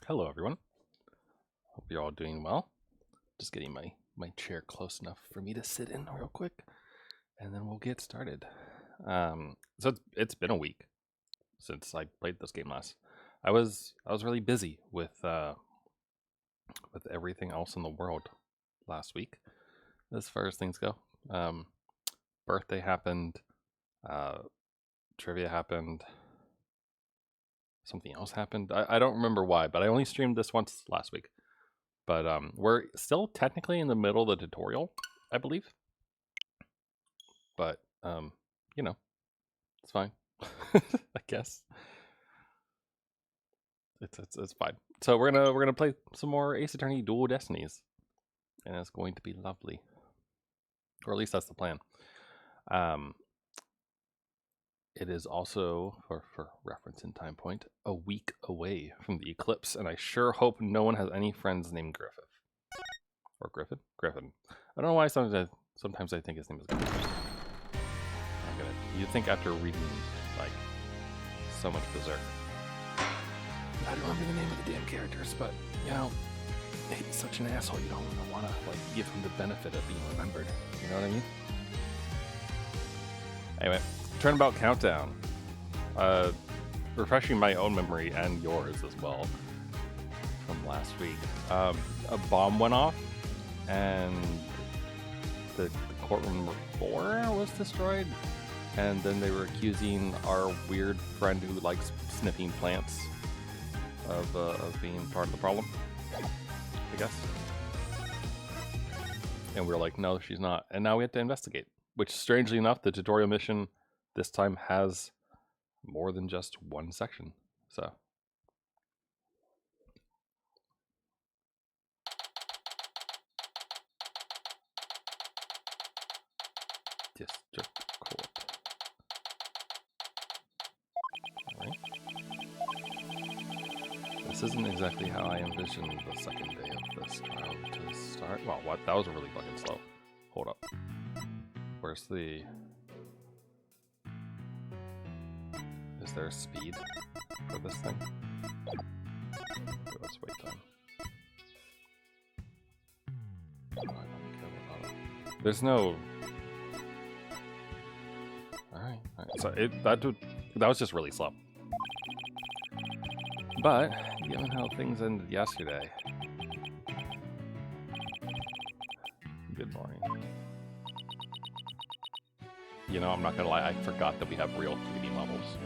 Hello, everyone. Hope you're all doing well. Just getting my chair close enough for me to sit in real quick, and then we'll get started. So it's been a week since I played this game last. I was really busy with everything else in the world last week, as far as things go. Birthday happened, trivia happened, something else happened. I don't remember why, but I only streamed this once last week. But we're still technically in the middle of the tutorial, I believe. But you know, it's fine. I guess it's fine. So we're gonna play some more Ace Attorney Duel Destinies, and it's going to be lovely, or at least that's the plan. It is also, for reference and time point, a week away from the eclipse, and I sure hope no one has any friends named Griffith. Or Griffin? Griffin. I don't know why sometimes I think his name is Griffin. You'd think after reading, like, so much Berserk. I don't remember the name of the damn characters, but, you know, he's such an asshole, you don't want to, like, give him the benefit of being remembered. You know what I mean? Anyway, Turnabout Countdown. Refreshing my own memory and yours as well from last week. A bomb went off, and the courtroom 4 was destroyed, and then they were accusing our weird friend who likes sniffing plants of being part of the problem, I guess. And we were like, no, she's not. And now we have to investigate, which, strangely enough, the tutorial mission this time has more than just one section. So District Court. Alright. This isn't exactly how I envisioned the second day of this trial to start. Well, what? That was really fucking slow. Hold up. Where's the... Is there speed for this thing? Let's wait time. Oh, I don't care about it. There's no... Alright. So that was just really slow. But, given how things ended yesterday... Good morning. You know, I'm not gonna lie, I forgot that we have real 3D levels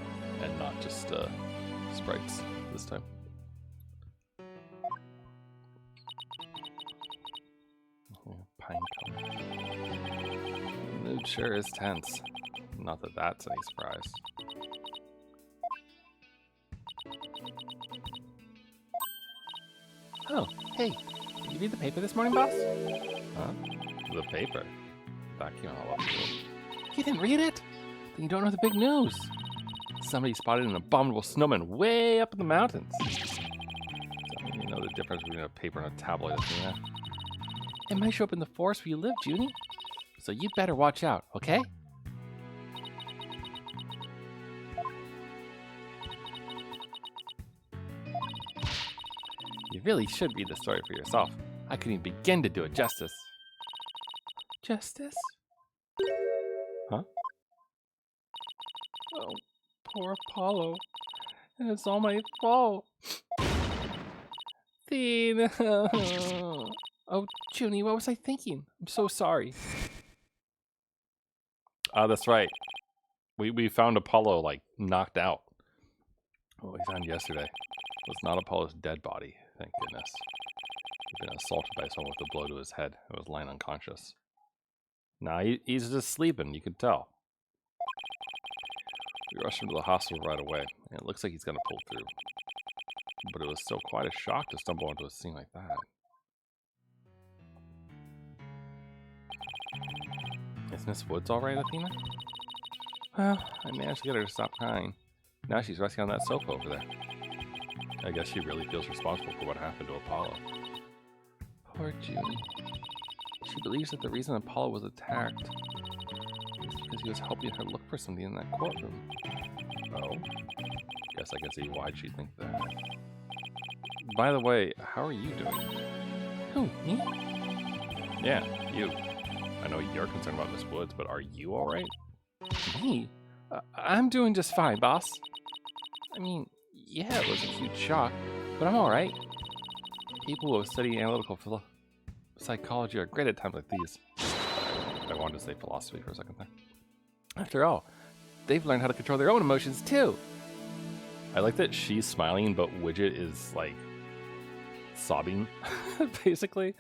and not just sprites this time. Pine color. The mood sure is tense. Not that that's any surprise. Oh, hey, did you read the paper this morning, boss? Huh? The paper? Vacuum all up to it. You didn't read it? Then you don't know the big news. Somebody spotted an abominable snowman way up in the mountains. Don't you know the difference between a paper and a tabloid, isn't it? It might show up in the forest where you live, Junie. So you better watch out, okay? You really should read the story for yourself. I couldn't even begin to do it justice. Justice? Huh? Oh, poor Apollo. And it's all my fault. Thene. Oh, Junie, what was I thinking? I'm so sorry. That's right. We found Apollo, like, knocked out. What we found yesterday was not Apollo's dead body, thank goodness. He'd been assaulted by someone with a blow to his head and was lying unconscious. Nah, he's just sleeping, you can tell. We rushed him to the hospital right away, and it looks like he's gonna pull through. But it was still quite a shock to stumble into a scene like that. Is Miss Woods alright, Athena? Well, I managed to get her to stop crying. Now she's resting on that sofa over there. I guess she really feels responsible for what happened to Apollo. Poor Junie. She believes that the reason Apollo was attacked is because he was helping her look for something in that courtroom. Oh? Guess I can see why she'd think that. By the way, how are you doing? Who, me? Yeah, you. I know you're concerned about Miss Woods, but are you alright? Me? I'm doing just fine, boss. I mean, yeah, it was a huge shock, but I'm alright. People who study analytical psychology are great at times like these. I wanted to say philosophy for a second there. After all, they've learned how to control their own emotions too. I like that she's smiling, but Widget is like sobbing, basically.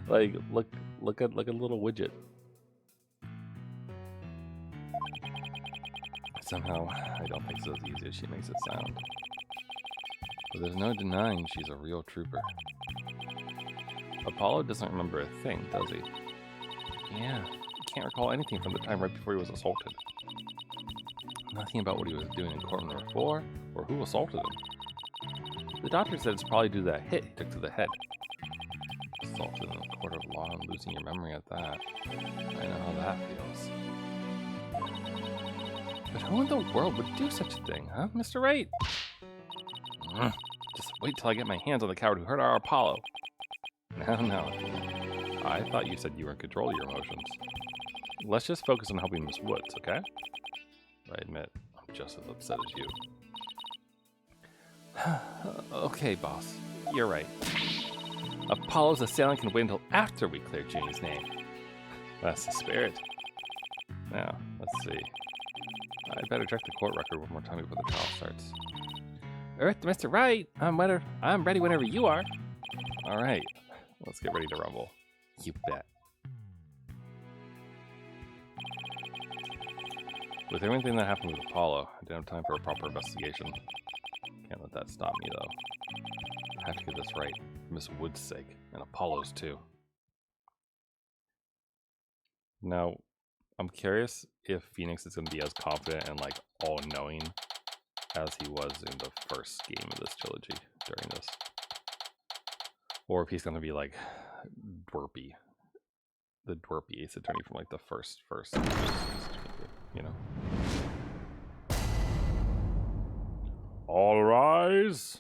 Like, look at little Widget. Somehow, I don't think it's as easy as she makes it sound. But there's no denying she's a real trooper. Apollo doesn't remember a thing, does he? Yeah, he can't recall anything from the time right before he was assaulted. Nothing about what he was doing in court number 4, or who assaulted him. The doctor said it's probably due to that hit he took to the head. Assaulted in a court of law and losing your memory at that. I know how that feels. But who in the world would do such a thing, huh, Mr. Wright? Just wait till I get my hands on the coward who hurt our Apollo. No. I thought you said you were in control of your emotions. Let's just focus on helping Miss Woods, okay? I admit, I'm just as upset as you. Okay, boss. You're right. Apollo's assailant can wait until after we clear Janie's name. That's the spirit. Now, let's see. I'd better check the court record one more time before the trial starts. Earth to Mr. Wright. I'm ready whenever you are. All right, let's get ready to rumble. You bet. With everything that happened with Apollo, I didn't have time for a proper investigation. Can't let that stop me, though. I have to get this right, for Miss Wood's sake, and Apollo's too. Now, I'm curious if Phoenix is going to be as confident and like all-knowing as he was in the first game of this trilogy during this. Or if he's going to be like Dwarpy. The Dwarpy Ace Attorney from like the first you know. All rise.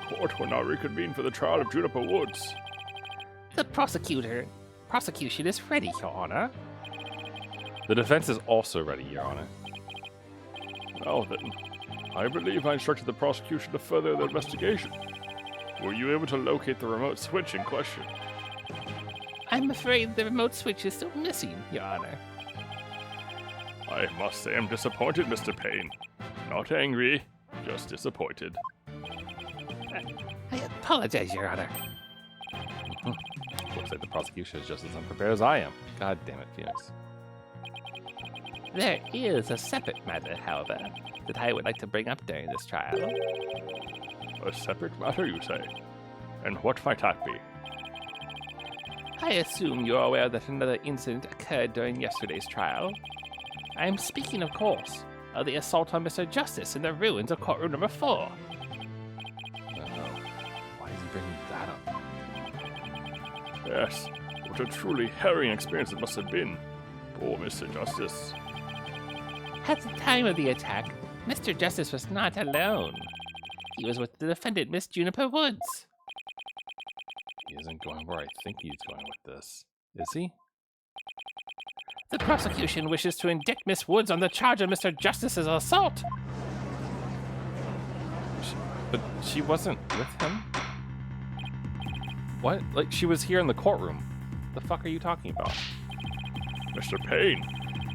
Court will now reconvene for the trial of Juniper Woods. The prosecution is ready, Your Honor. The defense is also ready, Your Honor. Well then, I believe I instructed the prosecution to further the investigation. Were you able to locate the remote switch in question? I'm afraid the remote switch is still missing, Your Honor. I must say I'm disappointed, Mr. Payne. Not angry, just disappointed. I apologize, Your Honor. Looks like the prosecution is just as unprepared as I am. God damn it, Phoenix. There is a separate matter, however, that I would like to bring up during this trial. A separate matter, you say? And what might that be? I assume you're aware that another incident occurred during yesterday's trial. I am speaking, of course, of the assault on Mr. Justice in the ruins of courtroom number 4. Why is he bringing that up? Yes, what a truly harrowing experience it must have been. Poor Mr. Justice. At the time of the attack, Mr. Justice was not alone. He was with the defendant, Miss Juniper Woods. He isn't going where I think he's going with this, is he? The prosecution wishes to indict Miss Woods on the charge of Mr. Justice's assault. But she wasn't with him? What? Like, she was here in the courtroom. The fuck are you talking about? Mr. Payne,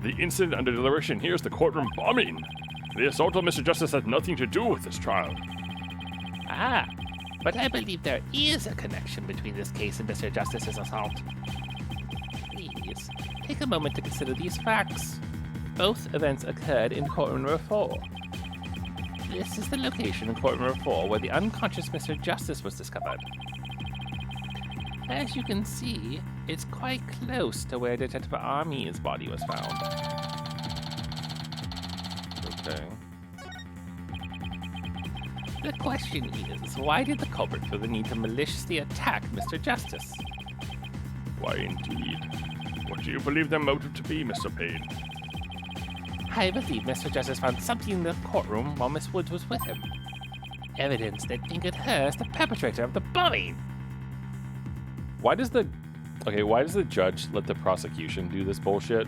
the incident under deliberation here is the courtroom bombing. The assault on Mr. Justice has nothing to do with this trial. Ah, but I believe there is a connection between this case and Mr. Justice's assault. Please, take a moment to consider these facts. Both events occurred in courtroom number 4. This is the location in courtroom number 4 where the unconscious Mr. Justice was discovered. As you can see, it's quite close to where Detective Army's body was found. Okay. The question is, why did the culprit feel the need to maliciously attack Mr. Justice? Why indeed? What do you believe their motive to be, Mr. Payne? I believe Mr. Justice found something in the courtroom while Miss Woods was with him. evidence that angered her as the perpetrator of the bombing. Why does the judge let the prosecution do this bullshit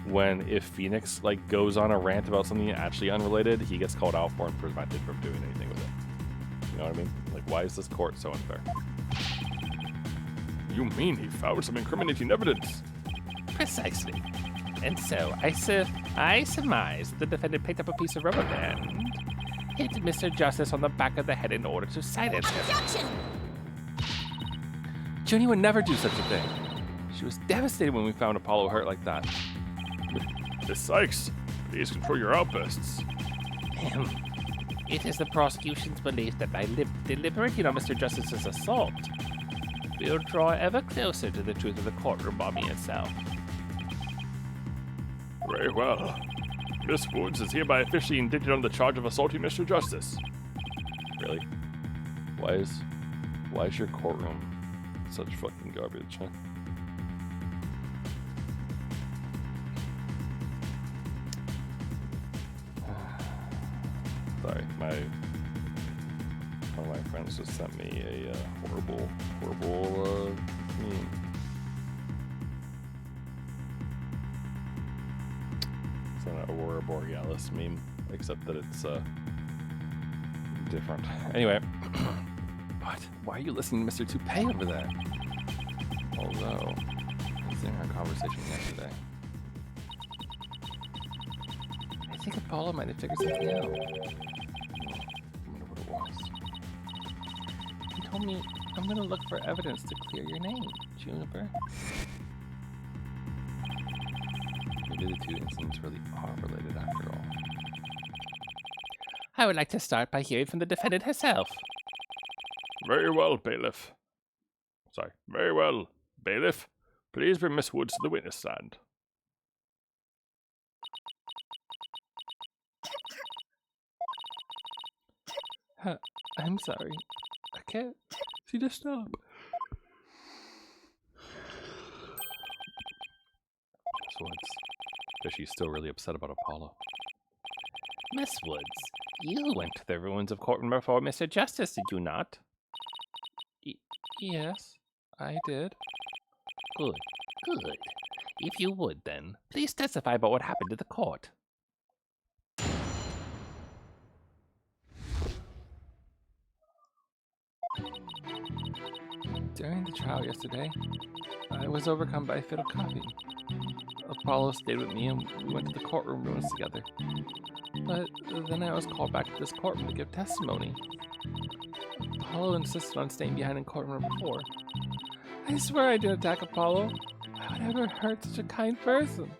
when if Phoenix like goes on a rant about something actually unrelated, he gets called out for and prevented from doing anything with it? You know what I mean? Like, why is this court so unfair? You mean he found some incriminating evidence? Precisely. And so I surmise the defendant picked up a piece of rubber band, hit Mr. Justice on the back of the head in order to silence him. Objection! Junie would never do such a thing. She was devastated when we found Apollo hurt like that. Miss Sykes, please control your outbursts. It is the prosecution's belief that by deliberating on Mr. Justice's assault, we will draw ever closer to the truth of the courtroom bombing itself. Very well. Miss Woods is hereby officially indicted on the charge of assaulting Mr. Justice. Really? Why is your courtroom such fucking garbage, huh? Sorry, one of my friends just sent me a horrible meme. It's an Aurora Borealis meme, except that it's different. Anyway, what? Why are you listening to Mr. Toupee over there? Although, I was in our conversation yesterday. I think Apollo might have figured something out. I wonder what it was. He told me I'm gonna look for evidence to clear your name, Juniper. Maybe the two incidents really are related after all. I would like to start by hearing from the defendant herself. Very well, bailiff. Very well, bailiff. Please bring Miss Woods to the witness stand. I'm sorry. I can't see to stop. Miss Woods. Is she still really upset about Apollo? Miss Woods, you went to the ruins of courtroom before Mr. Justice, did you not? Yes, I did. Good. If you would, then, please testify about what happened to the court. During the trial yesterday, I was overcome by a fit of coughing. Apollo stayed with me and we went to the courtroom rooms together. But then I was called back to this courtroom to give testimony. Apollo insisted on staying behind in courtroom number 4. I swear I didn't attack Apollo. I would ever hurt such a kind person.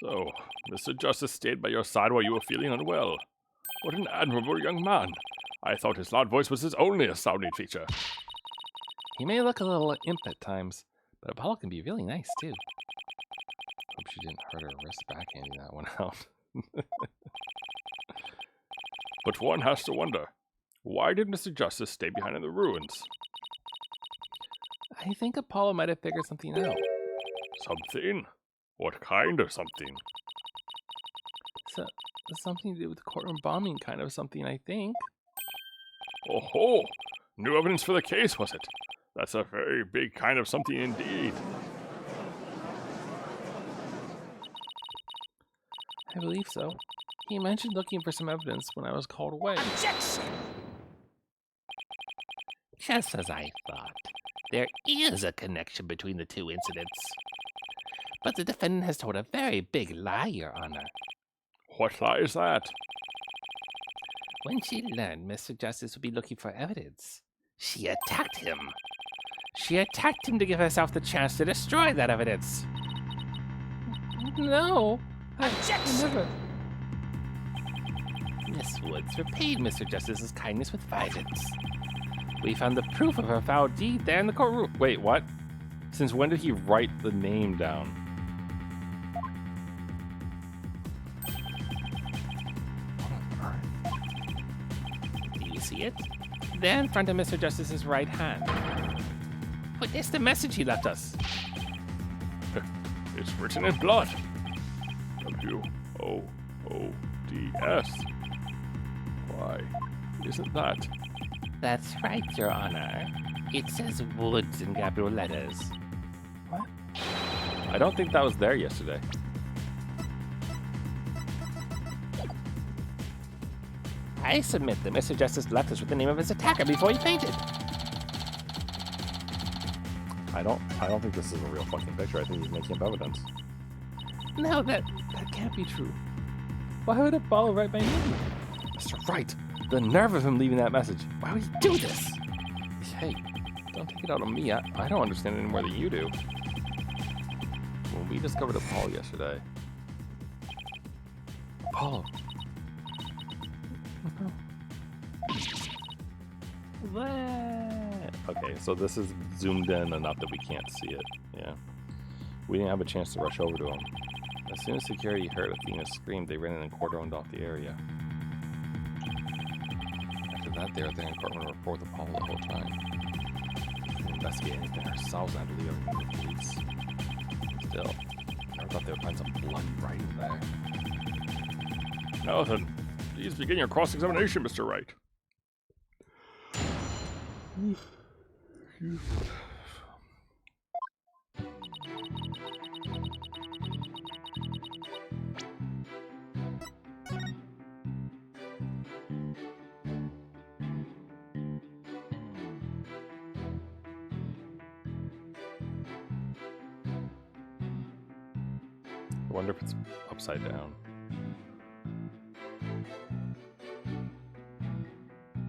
So, Mr. Justice stayed by your side while you were feeling unwell. What an admirable young man. I thought his loud voice was his only astounding feature. He may look a little imp at times, but Apollo can be really nice too. Hope she didn't hurt her wrist backhanding that one out. But one has to wonder, why did Mr. Justice stay behind in the ruins? I think Apollo might have figured something out. Something? What kind of something? Something to do with the courtroom bombing kind of something, I think. Oh-ho! New evidence for the case, was it? That's a very big kind of something indeed. I believe so. He mentioned looking for some evidence when I was called away. Objection! Just as I thought, there is a connection between the two incidents. But the defendant has told a very big lie, Your Honor. What lie is that? When she learned Mr. Justice would be looking for evidence, she attacked him. She attacked him to give herself the chance to destroy that evidence. No, I never. Miss Woods repaid Mr. Justice's kindness with violence. We found the proof of her foul deed there in the courtroom. Wait, what? Since when did he write the name down? Do you see it? There in front of Mr. Justice's right hand. What is the message he left us? It's written in blood. W-O-O-D. DS. Why, isn't that? That's right, Your Honor. It says Woods in capital letters. What? I don't think that was there yesterday. I submit that Mr. Justice left us with the name of his attacker before he fainted. I don't think this is a real fucking picture. I think he's making up evidence. No, that can't be true. Why would Apollo write my name? Mr. Wright, the nerve of him leaving that message. Why would he do this? Hey, don't take it out on me. I don't understand it any more than you do. When we discovered Apollo yesterday. Apollo. What? Okay, so this is zoomed in enough that we can't see it. Yeah. We didn't have a chance to rush over to him. As soon as security heard Athena scream, they ran in and cordoned off the area. After that, they were there in courtroom to report Apollo the whole time. We couldn't investigate anything ourselves and had to leave everything to the police. Still, I never thought they would find some blood writing there. Now then, please begin your cross-examination, Mr. Wright. I wonder if it's upside down.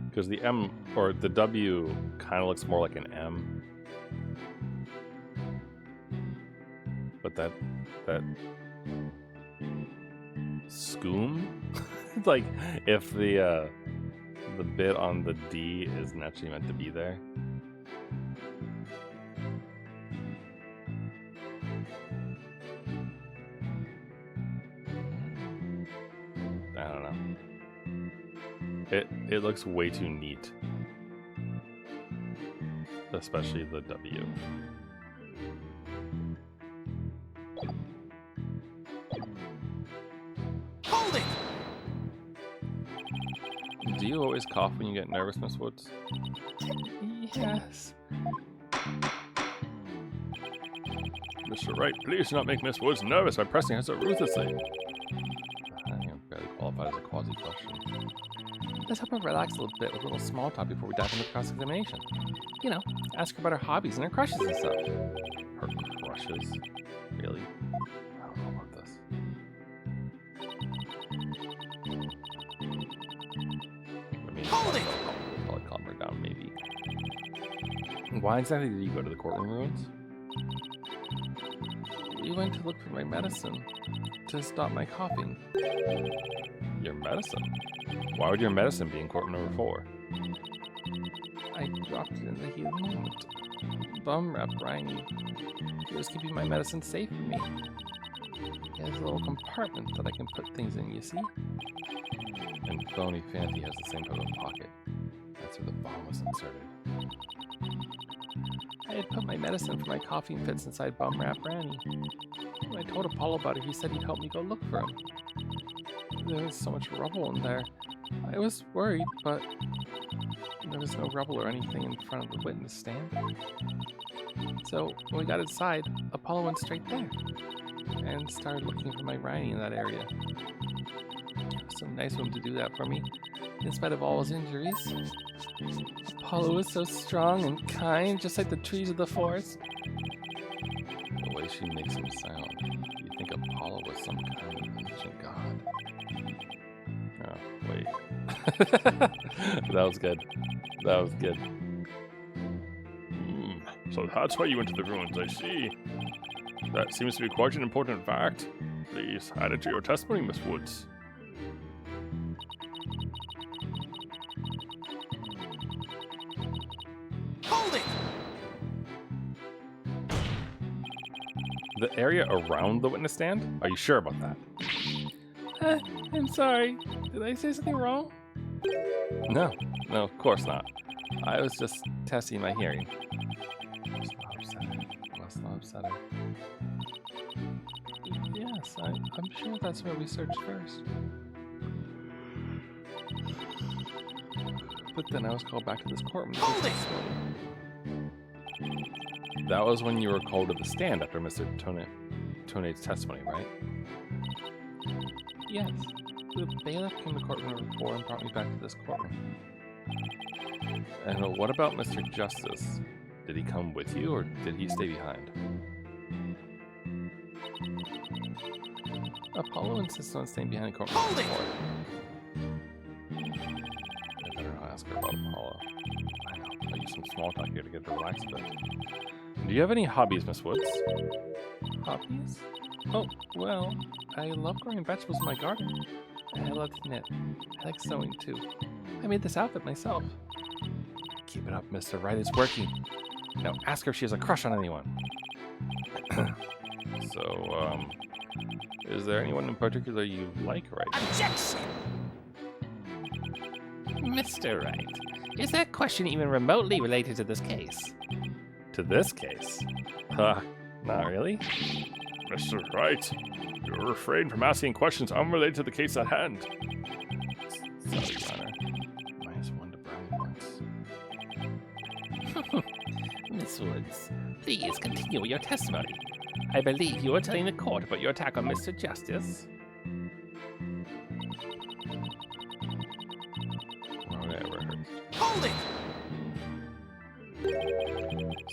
Because the M, or the W, kind of looks more like an M. But that scoom? Like, if the bit on the D isn't actually meant to be there. I don't know. It looks way too neat. Especially the W. Hold it! Do you always cough when you get nervous, Miss Woods? Yes. Mr. Wright, please do not make Miss Woods nervous by pressing her so ruthlessly. I think I'm barely qualified as a quasi-question. Let's help her relax a little bit with a little small talk before we dive into the cross-examination. You know, ask her about her hobbies and her crushes and stuff. Her crushes? Really? I don't know about this. I mean, Hold it! probably calm her down, maybe. Why exactly did you go to the courtroom ruins? We went to look for my medicine to stop my coughing. Your medicine? Why would your medicine be in courtroom number 4? I dropped it in the heat of the moment. Bum rap Ryan. He was keeping my medicine safe for me. He has a little compartment that I can put things in, you see? And Phony Fanty has the same type of pocket. That's where the bomb was inserted. I had put my medicine for my coughing fits inside Bum Rap Ranny. When I told Apollo about it, he said he'd help me go look for him. There was so much rubble in there. I was worried, but there was no rubble or anything in front of the witness stand. So when we got inside, Apollo went straight there and started looking for my Ryan in that area. It was so nice of him to do that for me, in spite of all his injuries. Apollo was so strong and kind, just like the trees of the forest. The way she makes him sound, you think Apollo was some kind of ancient god. Oh, wait. That was good. That was good. So that's why you went to the ruins, I see. That seems to be quite an important fact. Please add it to your testimony, Miss Woods. Hold it! The area around the witness stand? Are you sure about that? I'm sorry. Did I say something wrong? No, of course not. I was just testing my hearing. Must not upset her. Yes, I'm sure that's where we searched first. But then I was called back to this courtroom. Hold it! That was when you were called to the stand after Mr. Tonade's testimony, right? Yes. The bailiff came to courtroom before and brought me back to this courtroom. And what about Mr. Justice? Did he come with you, or did he stay behind? Apollo insisted on staying behind the courtroom before. I better not ask her about Apollo. I know. I'll use some small talk here to get her relaxed a bit. Do you have any hobbies, Miss Woods? Hobbies? Oh, well, I love growing vegetables in my garden. And I love to knit. I like sewing too. I made this outfit myself. Keep it up, Mr. Right is working. Now ask her if she has a crush on anyone. So, is there anyone in particular you like right now? Objection! Mr. Wright, is that question even remotely related to this case? To this case? Not really. Mr. Wright, you refrain from asking questions unrelated to the case at hand. Sorry, Your Honor. -1 to brownie points. Miss Woods, please continue with your testimony. I believe you are telling the court about your attack on Mr. Justice. Whatever. Hold it!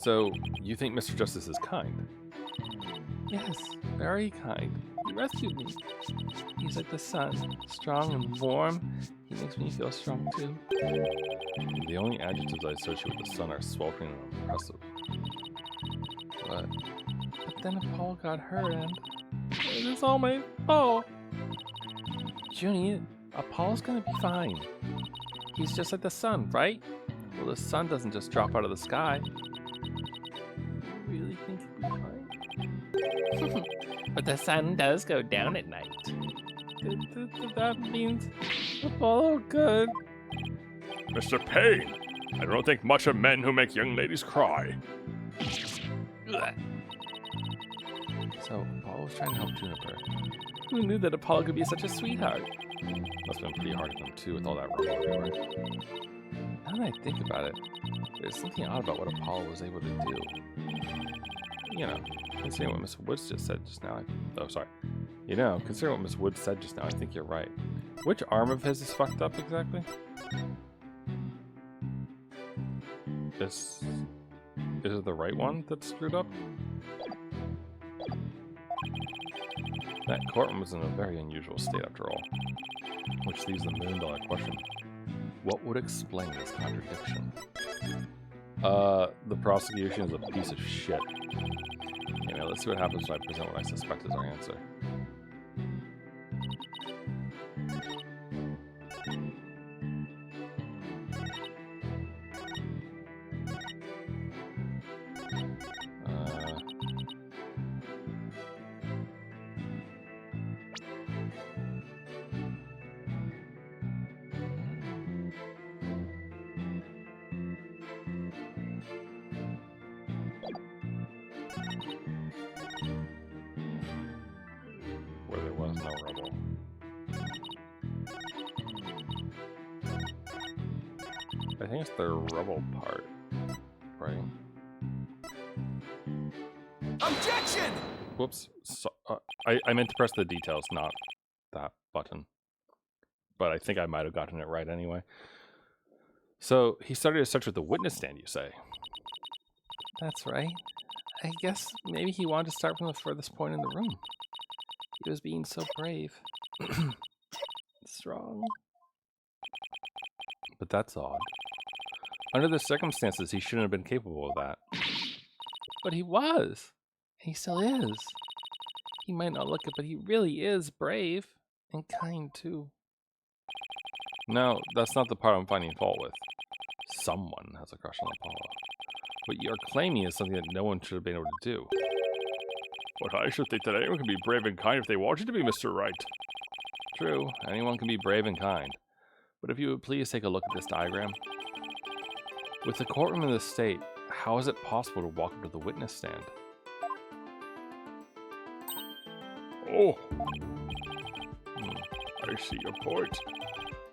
So, you think Mr. Justice is kind? Yes, very kind. He rescued me. He's like the sun, strong and warm. He makes me feel strong too. The only adjectives I associate with the sun are sweltering and oppressive. But then Paul got hurt and it's all my fault. Junie, Paul's gonna be fine. He's just like the sun, right? Well, the sun doesn't just drop out of the sky. You really think he'll be fine? But the sun does go down at night. That means Apollo could. Mr. Payne, I don't think much of men who make young ladies cry. So, Apollo was trying to help Juniper. Who knew that Apollo could be such a sweetheart? Must have been pretty hard on him, too, with all that rubble everywhere. Now that I think about it, there's something odd about what Apollo was able to do. You know, considering what Miss Woods just said just now. Considering what Miss Woods said just now, I think you're right. Which arm of his is fucked up exactly? Is it the right one that's screwed up? That courtroom was in a very unusual state after all. Which leaves the million-dollar question. What would explain this contradiction? The prosecution is a piece of shit. Anyway, let's see what happens when I present what I suspect is our answer. Where there was no rubble. I think it's the rubble part, right? Objection! Whoops. So, I meant to press the details, not that button. But I think I might have gotten it right anyway. So, he started a search with the witness stand, you say? That's right. I guess maybe he wanted to start from the furthest point in the room. He was being so brave. Strong. But that's odd. Under the circumstances, he shouldn't have been capable of that. But he was. And he still is. He might not look it, but he really is brave. And kind, too. No, that's not the part I'm finding fault with. Someone has a crush on Apollo. What you're claiming is something that no one should have been able to do. But I should think that anyone can be brave and kind if they wanted to be, Mr. Wright. True, anyone can be brave and kind. But if you would please take a look at this diagram. With the courtroom in this state, how is it possible to walk up to the witness stand? Oh. I see your point.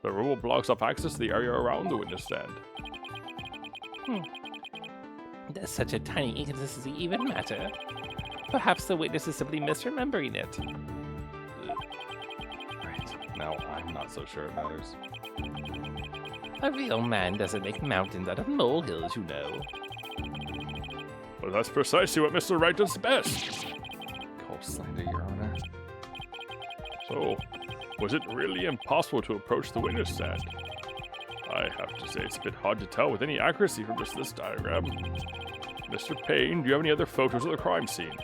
The rule blocks off access to the area around the witness stand. Does such a tiny inconsistency even matter? Perhaps the witness is simply misremembering it. Right. Now I'm not so sure it matters. A real man doesn't make mountains out of molehills, you know. But that's precisely what Mr. Wright does best. Cold slander, Your Honor. So, was it really impossible to approach the witness stand? I have to say it's a bit hard to tell with any accuracy from just this diagram. Mr. Payne, do you have any other photos of the crime scene?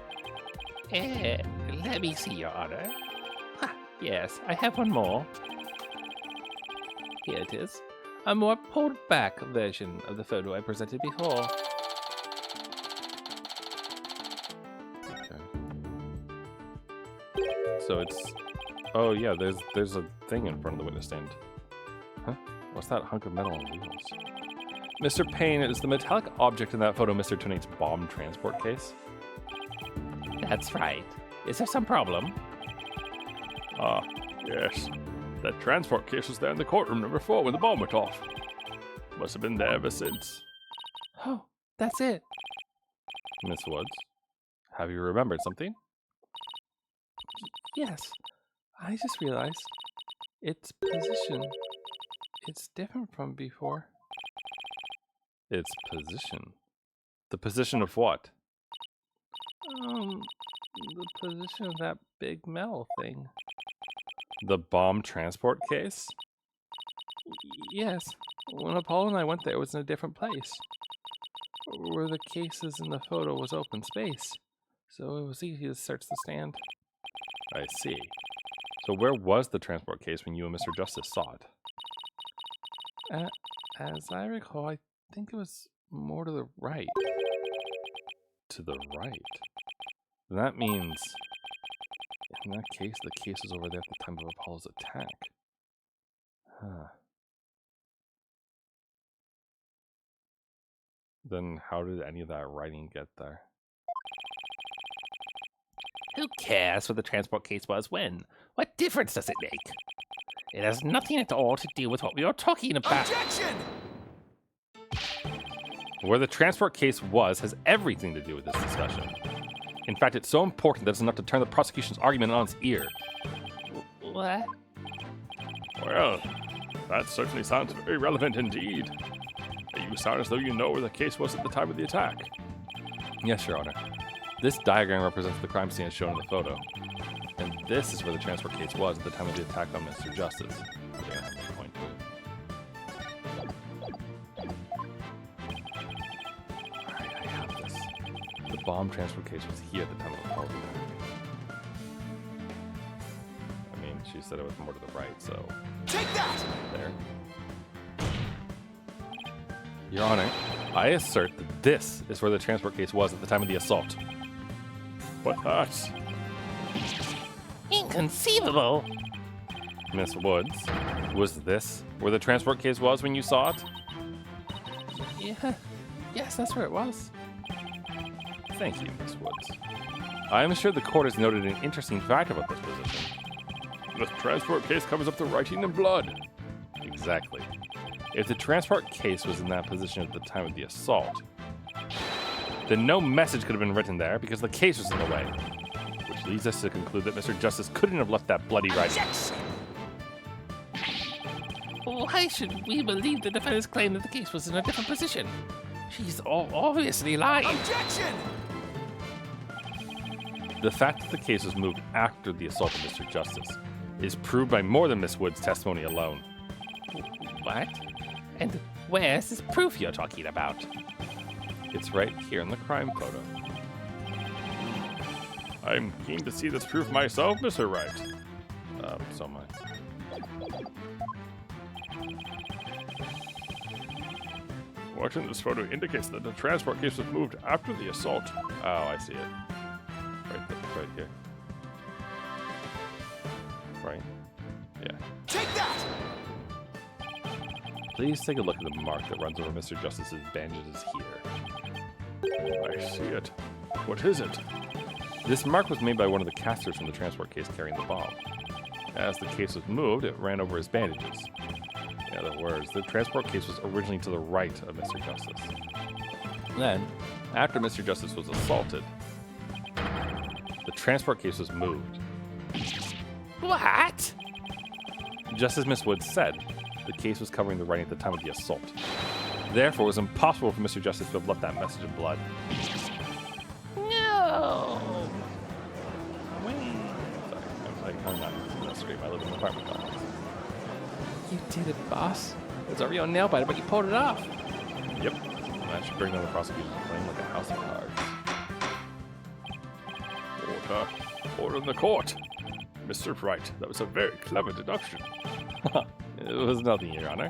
Let me see, Your Honor. Yes, I have one more. Here it is. A more pulled back version of the photo I presented before. Okay. So it's... Oh yeah, there's a thing in front of the witness stand. Huh? What's that hunk of metal on wheels? Mr. Payne, is the metallic object in that photo Mr. Tonate's bomb transport case? That's right. Is there some problem? Ah, yes. That transport case was there in the courtroom number 4 when the bomb went off. Must have been there ever since. Oh, that's it. Miss Woods, have you remembered something? Yes. I just realized its position. It's different from before. Its position. The position of what? The position of that big metal thing. The bomb transport case? Yes. When Apollo and I went there, it was in a different place. Where the cases in the photo was open space. So it was easy to search the stand. I see. So where was the transport case when you and Mr. Justice saw it? As I recall, I think it was more to the right. To the right? That means... In that case, the case was over there at the time of Apollo's attack. Huh. Then how did any of that writing get there? Who cares what the transport case was when? What difference does it make? It has nothing at all to do with what we are talking about. Objection! Where the transport case was has everything to do with this discussion. In fact, it's so important that it's enough to turn the prosecution's argument on its ear. What? Well, that certainly sounds very relevant indeed. You sound as though you know where the case was at the time of the attack. Yes, Your Honor. This diagram represents the crime scene as shown in the photo. And this is where the transport case was at the time of the attack on Mr. Justice. Yeah, I have no point to it. Alright, I have this. The bomb transport case was here at the time of the Apollo attack. I mean, she said it was more to the right, so... Take that! There. Your Honor, I assert that this is where the transport case was at the time of the assault. But that's... Inconceivable! Miss Woods, was this where the transport case was when you saw it? Yeah. Yes, that's where it was. Thank you, Miss Woods. I am sure the court has noted an interesting fact about this position. The transport case covers up the writing in blood. Exactly. If the transport case was in that position at the time of the assault, then no message could have been written there because the case was in the way. Which leads us to conclude that Mr. Justice couldn't have left that bloody writing. Why should we believe the defendant's claim that the case was in a different position? She's obviously lying. Objection! The fact that the case was moved after the assault of Mr. Justice is proved by more than Miss Wood's testimony alone. What? And where's this proof you're talking about? It's right here in the crime photo. I'm keen to see this proof myself, Mr. Wright. So am I. Watching this photo indicates that the transport case was moved after the assault. Oh, I see it. Right here. Right? Yeah. Take that! Please take a look at the mark that runs over Mr. Justice's bandages here. I see it. What is it? This mark was made by one of the casters from the transport case carrying the bomb. As the case was moved, it ran over his bandages. In other words, the transport case was originally to the right of Mr. Justice. Then, after Mr. Justice was assaulted, the transport case was moved. What? Just as Miss Woods said, the case was covering the writing at the time of the assault. Therefore, it was impossible for Mr. Justice to have left that message in blood. No. I'm not in the street. I live in an apartment complex. You did it, boss. It's a real nail biter, but you pulled it off. Yep. That should bring down the prosecution's claim like a house of cards. Order in the court. Mr. Wright, that was a very clever deduction. It was nothing, Your Honor.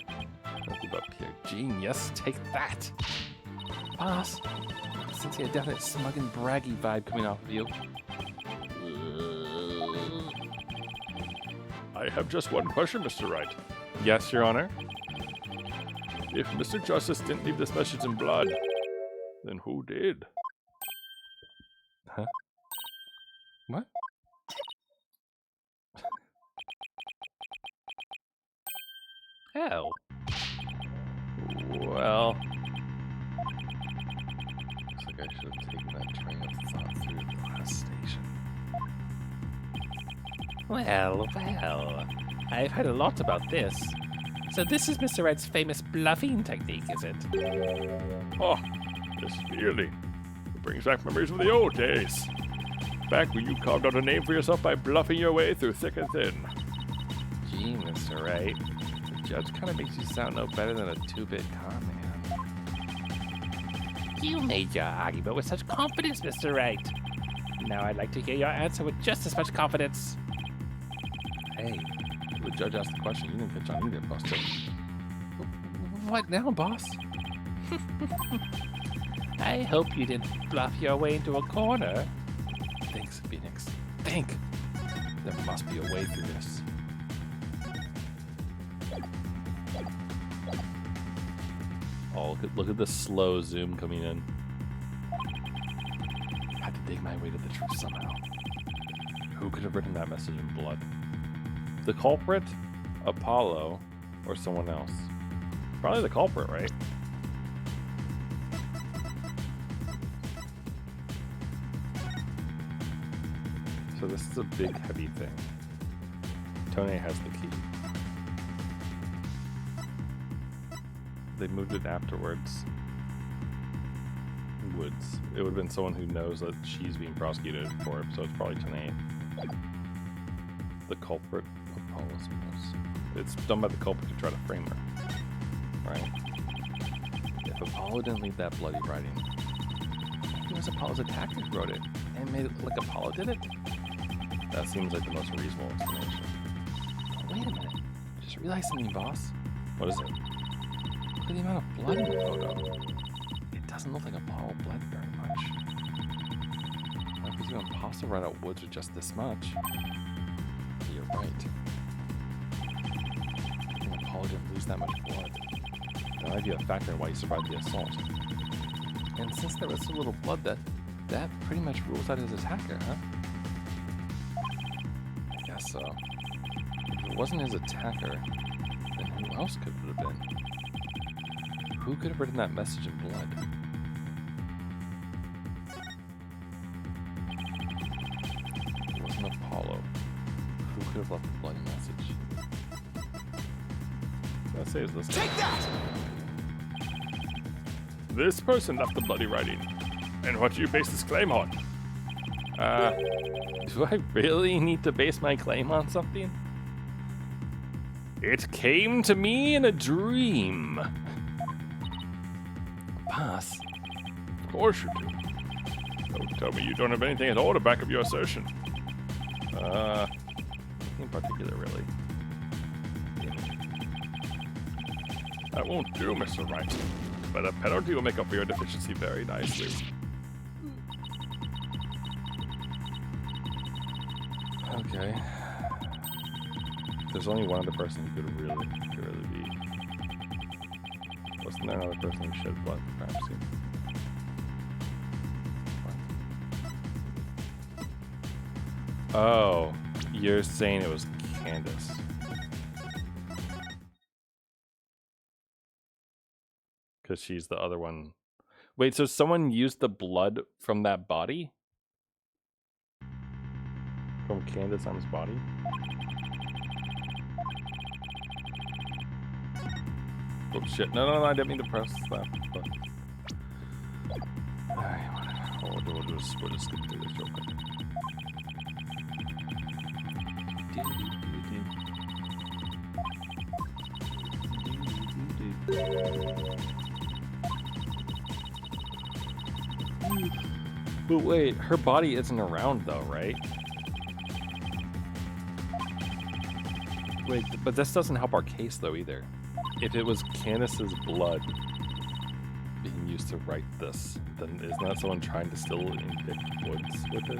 Nothing but pure genius. Take that. Boss, since you had a definite smug and braggy vibe coming off of you. I have just one question, Mr. Wright. Yes, Your Honor. If Mr. Justice didn't leave this message in blood, then who did? Huh? What? Oh. Well, looks like I should have taken that train of thought through the last station. Well. I've heard a lot about this. So this is Mr. Wright's famous bluffing technique, is it? Oh, yes, really. It brings back memories of the old days. Back when you carved out a name for yourself by bluffing your way through thick and thin. Gee, Mr. Wright, the judge kind of makes you sound no better than a two-bit con man. You made your argument with such confidence, Mr. Wright. Now I'd like to hear your answer with just as much confidence. Hey, the judge asked the question. You didn't pitch on either, Buster. What now, boss? I hope you didn't bluff your way into a corner. Thanks, Phoenix. Think. There must be a way through this. Oh, look at the slow zoom coming in. I had to dig my way to the truth somehow. Who could have written that message in blood? The culprit, Apollo, or someone else? Probably the culprit, right? So this is a big, heavy thing. Tone has the key. They moved it afterwards. Woods. It would have been someone who knows that she's being prosecuted for it, so it's probably Tone. The culprit, Apollo, suppose. It's done by the culprit to try to frame her. Right? If Apollo didn't leave that bloody writing, it was Apollo's attacker who wrote it and made it look like Apollo did it. That seems like the most reasonable explanation. Wait a minute. Just realized something, boss. What is it? Look at the amount of blood in the photo. It doesn't look like Apollo bled very much. That was even impossible to write out Woods with just this much. You're right. I think Apollo didn't lose that much blood. That might be a factor in why he survived the assault. And since there was so little blood, that pretty much rules out his attacker, huh? I guess so. If it wasn't his attacker, then who else could it have been? Who could have written that message in blood? If it wasn't Apollo, who could have left the bloody message? Let's say it's this guy. Take that! This person left the bloody writing. And what do you base this claim on? Do I really need to base my claim on something? It came to me in a dream. Boss, Of course you do. Don't tell me you don't have anything at all to back up your assertion. nothing in particular, really. That won't do, Mr. Wright. But a penalty will make up for your deficiency very nicely. Okay. There's only one other person who could really be. Wasn't there another person who shed blood at the crime scene? What? Oh, you're saying it was Candace. Because she's the other one. Wait, so someone used the blood from that body? From Candace Arm's body? Oh shit, no, I didn't mean to press that. But... Alright, whatever. We'll just skip through this real quick. But wait, her body isn't around though, right? Wait, but this doesn't help our case though either. If it was Candace's blood being used to write this, then isn't that someone trying to still indict Woods with it?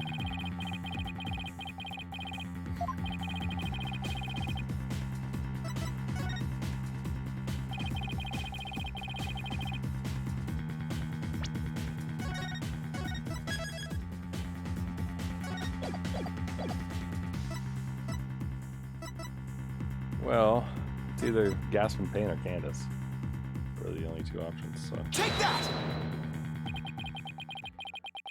Well, it's either Gaspin Payne or Candace. Really the only two options, so. Take that!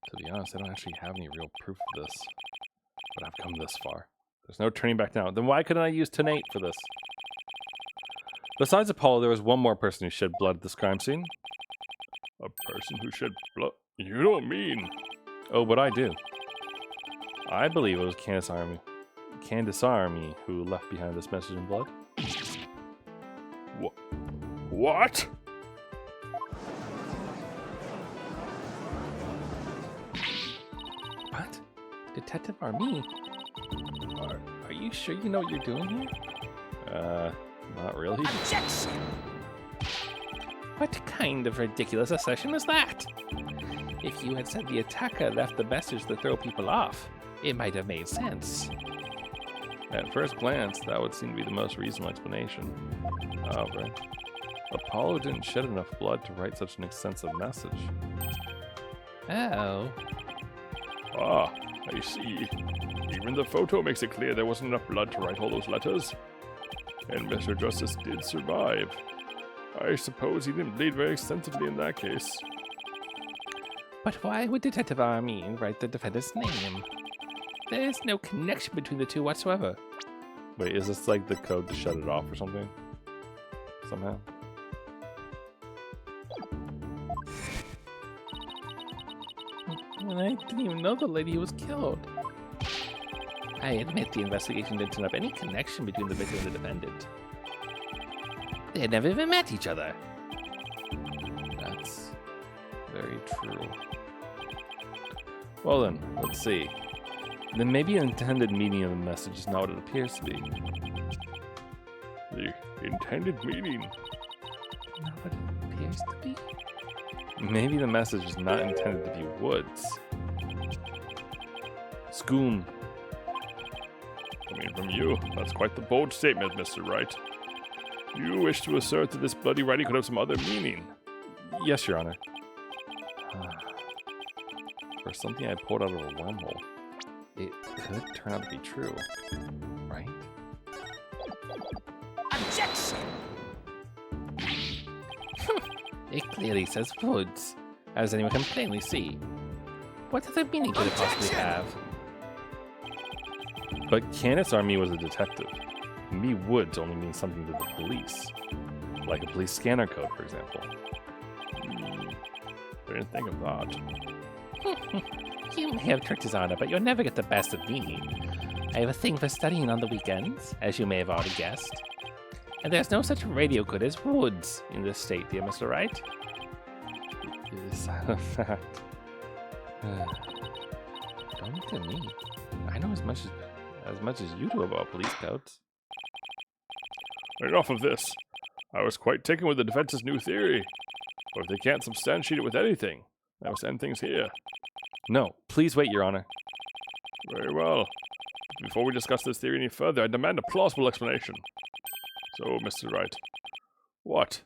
To be honest, I don't actually have any real proof of this. But I've come this far. There's no turning back now. Then why couldn't I use Tonnate for this? Besides Apollo, there was one more person who shed blood at this crime scene. A person who shed blood? You don't mean... Oh, but I do. I believe it was Candace Army who left behind this message in blood. What? What? Detective Army? Are you sure you know what you're doing here? Not really. Objection! What kind of ridiculous assertion is that? If you had said the attacker left the message to throw people off, it might have made sense. At first glance, that would seem to be the most reasonable explanation. However, Apollo didn't shed enough blood to write such an extensive message. Oh. Ah, I see. Even the photo makes it clear there wasn't enough blood to write all those letters. And Mr. Justice did survive. I suppose he didn't bleed very extensively in that case. But why would Detective Army write the defendant's name? There is no connection between the two whatsoever. Wait, is this like the code to shut it off or something? Somehow? And I didn't even know the lady was killed. I admit the investigation didn't turn up any connection between the victim and the defendant. They had never even met each other. That's very true. Well then, let's see. Then maybe an intended meaning of the message is not what it appears to be. The intended meaning? Not what it appears to be? Maybe the message is not intended to be Woods. Scoom. Coming from you, that's quite the bold statement, Mr. Wright. You wish to assert that this bloody writing could have some other meaning? Yes, Your Honor. For something I pulled out of a wormhole, it could turn out to be true, right? Objection! It clearly says Woods, as anyone can plainly see. What other meaning could it possibly have? But Candace Army was a detective. Me Woods only means something to the police. Like a police scanner code, for example. I didn't think of that. You may have tricked his honor, but you'll never get the best of me. I have a thing for studying on the weekends, as you may have already guessed. And there's no such radio code as Woods in this state, dear Mr. Wright. Is that a fact? Don't look at me. I know as much as you do about police codes. Enough of this. I was quite taken with the defense's new theory. But if they can't substantiate it with anything, I must end things here. No, please wait, Your Honor. Very well. Before we discuss this theory any further, I demand a plausible explanation. So, Mr. Wright, what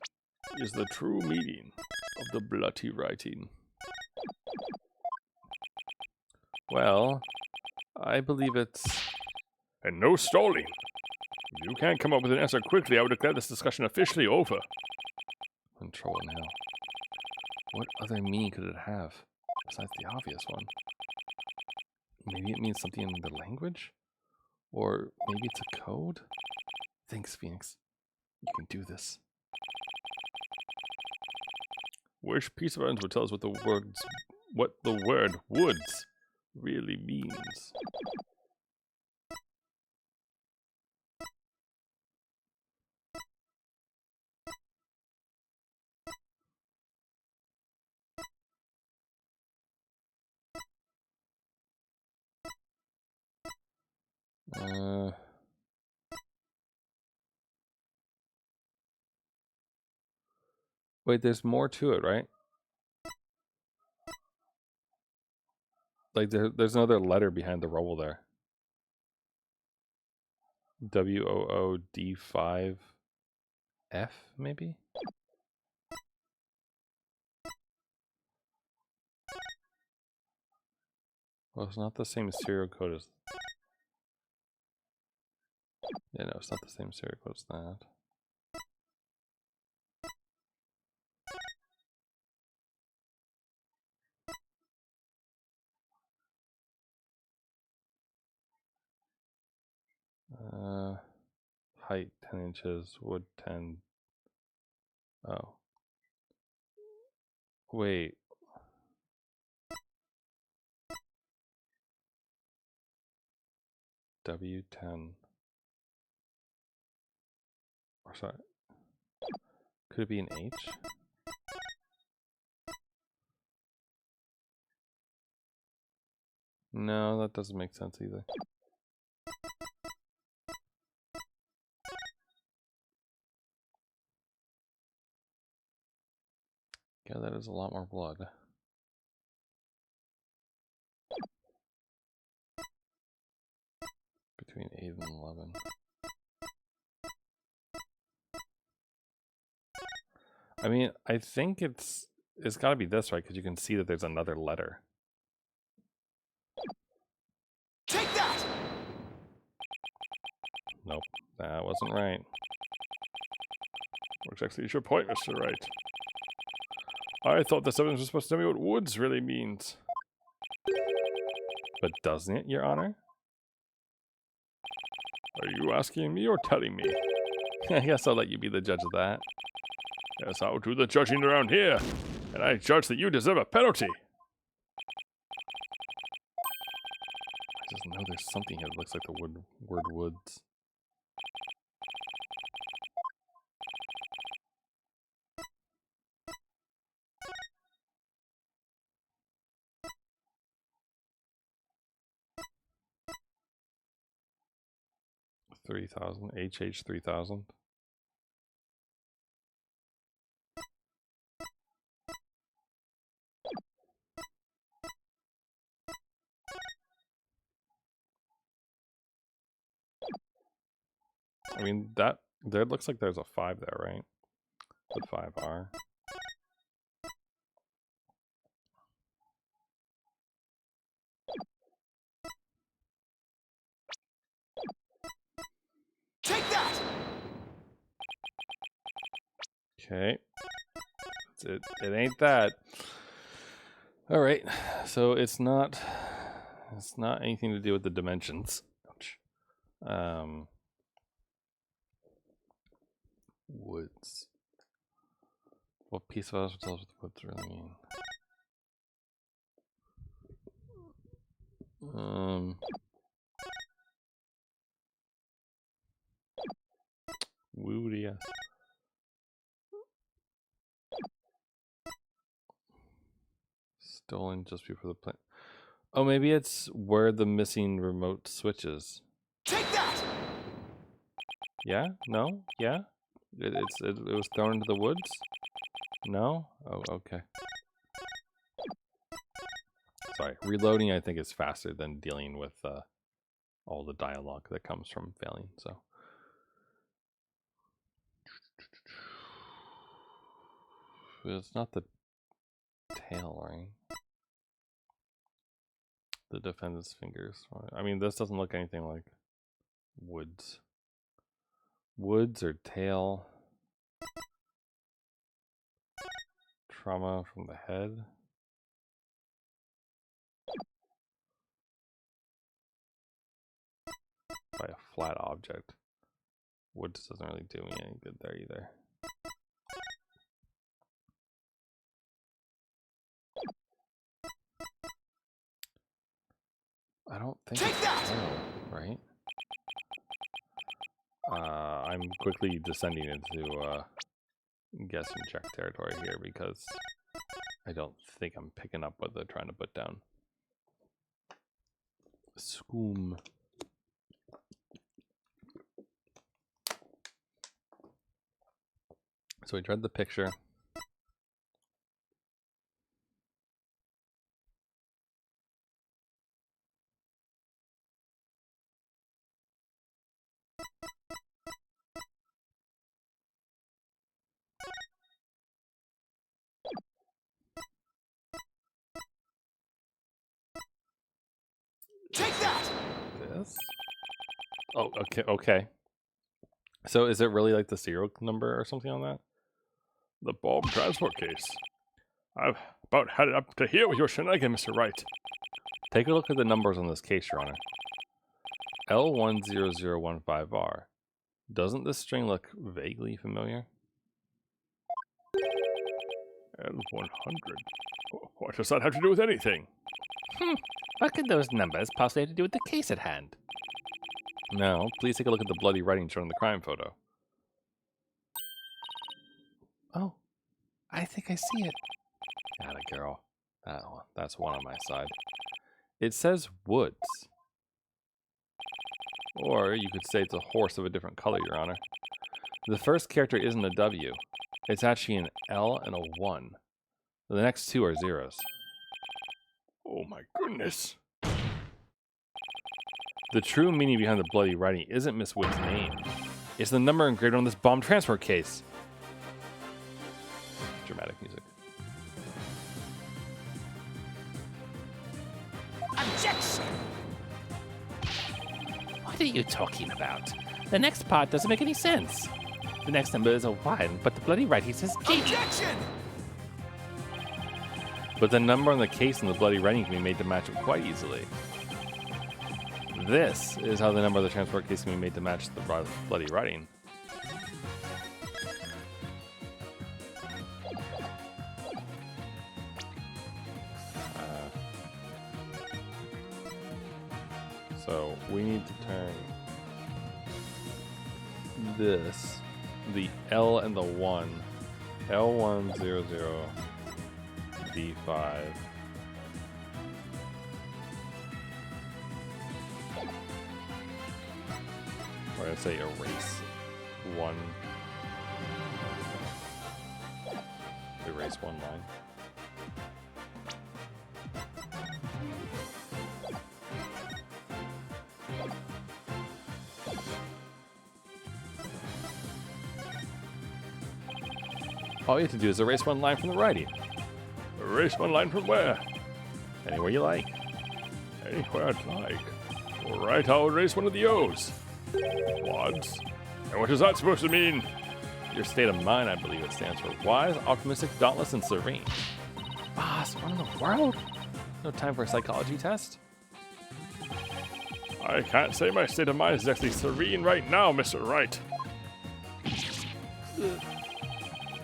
is the true meaning of the bloody writing? Well, I believe it's... And no stalling. If you can't come up with an answer quickly, I would declare this discussion officially over. I'm in trouble now. What other meaning could it have, besides the obvious one? Maybe it means something in the language? Or maybe it's a code? Thanks, Phoenix. You can do this. Which piece of evidence would tell us what the word woods really means? Wait, there's more to it, right? Like there's another letter behind the rubble there. WOOD5F, maybe? Well, it's not the same serial code as... Yeah, no, it's not the same serial code as that. Height 10 inches, wood 10. Oh. Wait. W10. Or sorry. Could it be an H? No, that doesn't make sense either. Yeah, that is a lot more blood. Between 8 and 11. I mean, I think it's got to be this, right? Because you can see that there's another letter. Take that! Nope, that wasn't right. What exactly is your point, Mr. Wright? I thought this evidence was supposed to tell me what woods really means. But doesn't it, Your Honor? Are you asking me or telling me? I guess I'll let you be the judge of that. Yes, I'll do the judging around here, and I judge that you deserve a penalty. I just know there's something here that looks like the word woods. $3,000, HH3000. I mean, that there looks like there's a 5 there, right? The 5R. Take that! Okay. It ain't that. All right. So it's not anything to do with the dimensions. Ouch. Woods. What piece of us tells what the woods really mean? Wood, yes. Stolen just before the plant. Oh, maybe it's where the missing remote switch is. Take that! Yeah? No? Yeah? It was thrown into the woods? No? Oh, okay. Sorry. Reloading, I think, is faster than dealing with all the dialogue that comes from failing, so. It's not the tail, right? The defendant's fingers. I mean, this doesn't look anything like woods. Woods or tail. Trauma from the head. By a flat object. Woods doesn't really do me any good there either. I don't think Take it's that! tail, right? I'm quickly descending into guess and check territory here because I don't think I'm picking up what they're trying to put down. Scoom. So we tried the picture. Take that! This? Oh, okay, okay. So is it really like the serial number or something on that? The bomb transport case. I've about had it up to here with your shenanigans, Mr. Wright. Take a look at the numbers on this case, Your Honor. L10015R. Doesn't this string look vaguely familiar? L100. What does that have to do with anything? What could those numbers possibly have to do with the case at hand? Now, please take a look at the bloody writing shown in the crime photo. Oh, I think I see it. Atta girl. That's one on my side. It says woods. Or you could say it's a horse of a different color, Your Honor. The first character isn't a W. It's actually an L and a 1. The next two are zeros. Oh my goodness. The true meaning behind the bloody writing isn't Miss Wood's name. It's the number engraved on this bomb transport case. Dramatic music. Objection! What are you talking about? The next part doesn't make any sense. The next number is a 1, but the bloody writing says G. Objection! But the number on the case and the bloody writing can be made to match it quite easily. This is how the number of the transport case can be made to match the bloody writing. So we need to turn this, the L and the 1, L100 D5. We're going to say erase 1. Erase 1 line. All you have to do is erase 1 line from the writing. Erase one line from where? Anywhere you like. Anywhere I'd like. All right, I'll erase one of the O's. Wads? And what is that supposed to mean? Your state of mind, I believe it stands for wise, optimistic, dauntless, and serene. Boss, what in the world? No time for a psychology test? I can't say my state of mind is exactly serene right now, Mr. Wright. I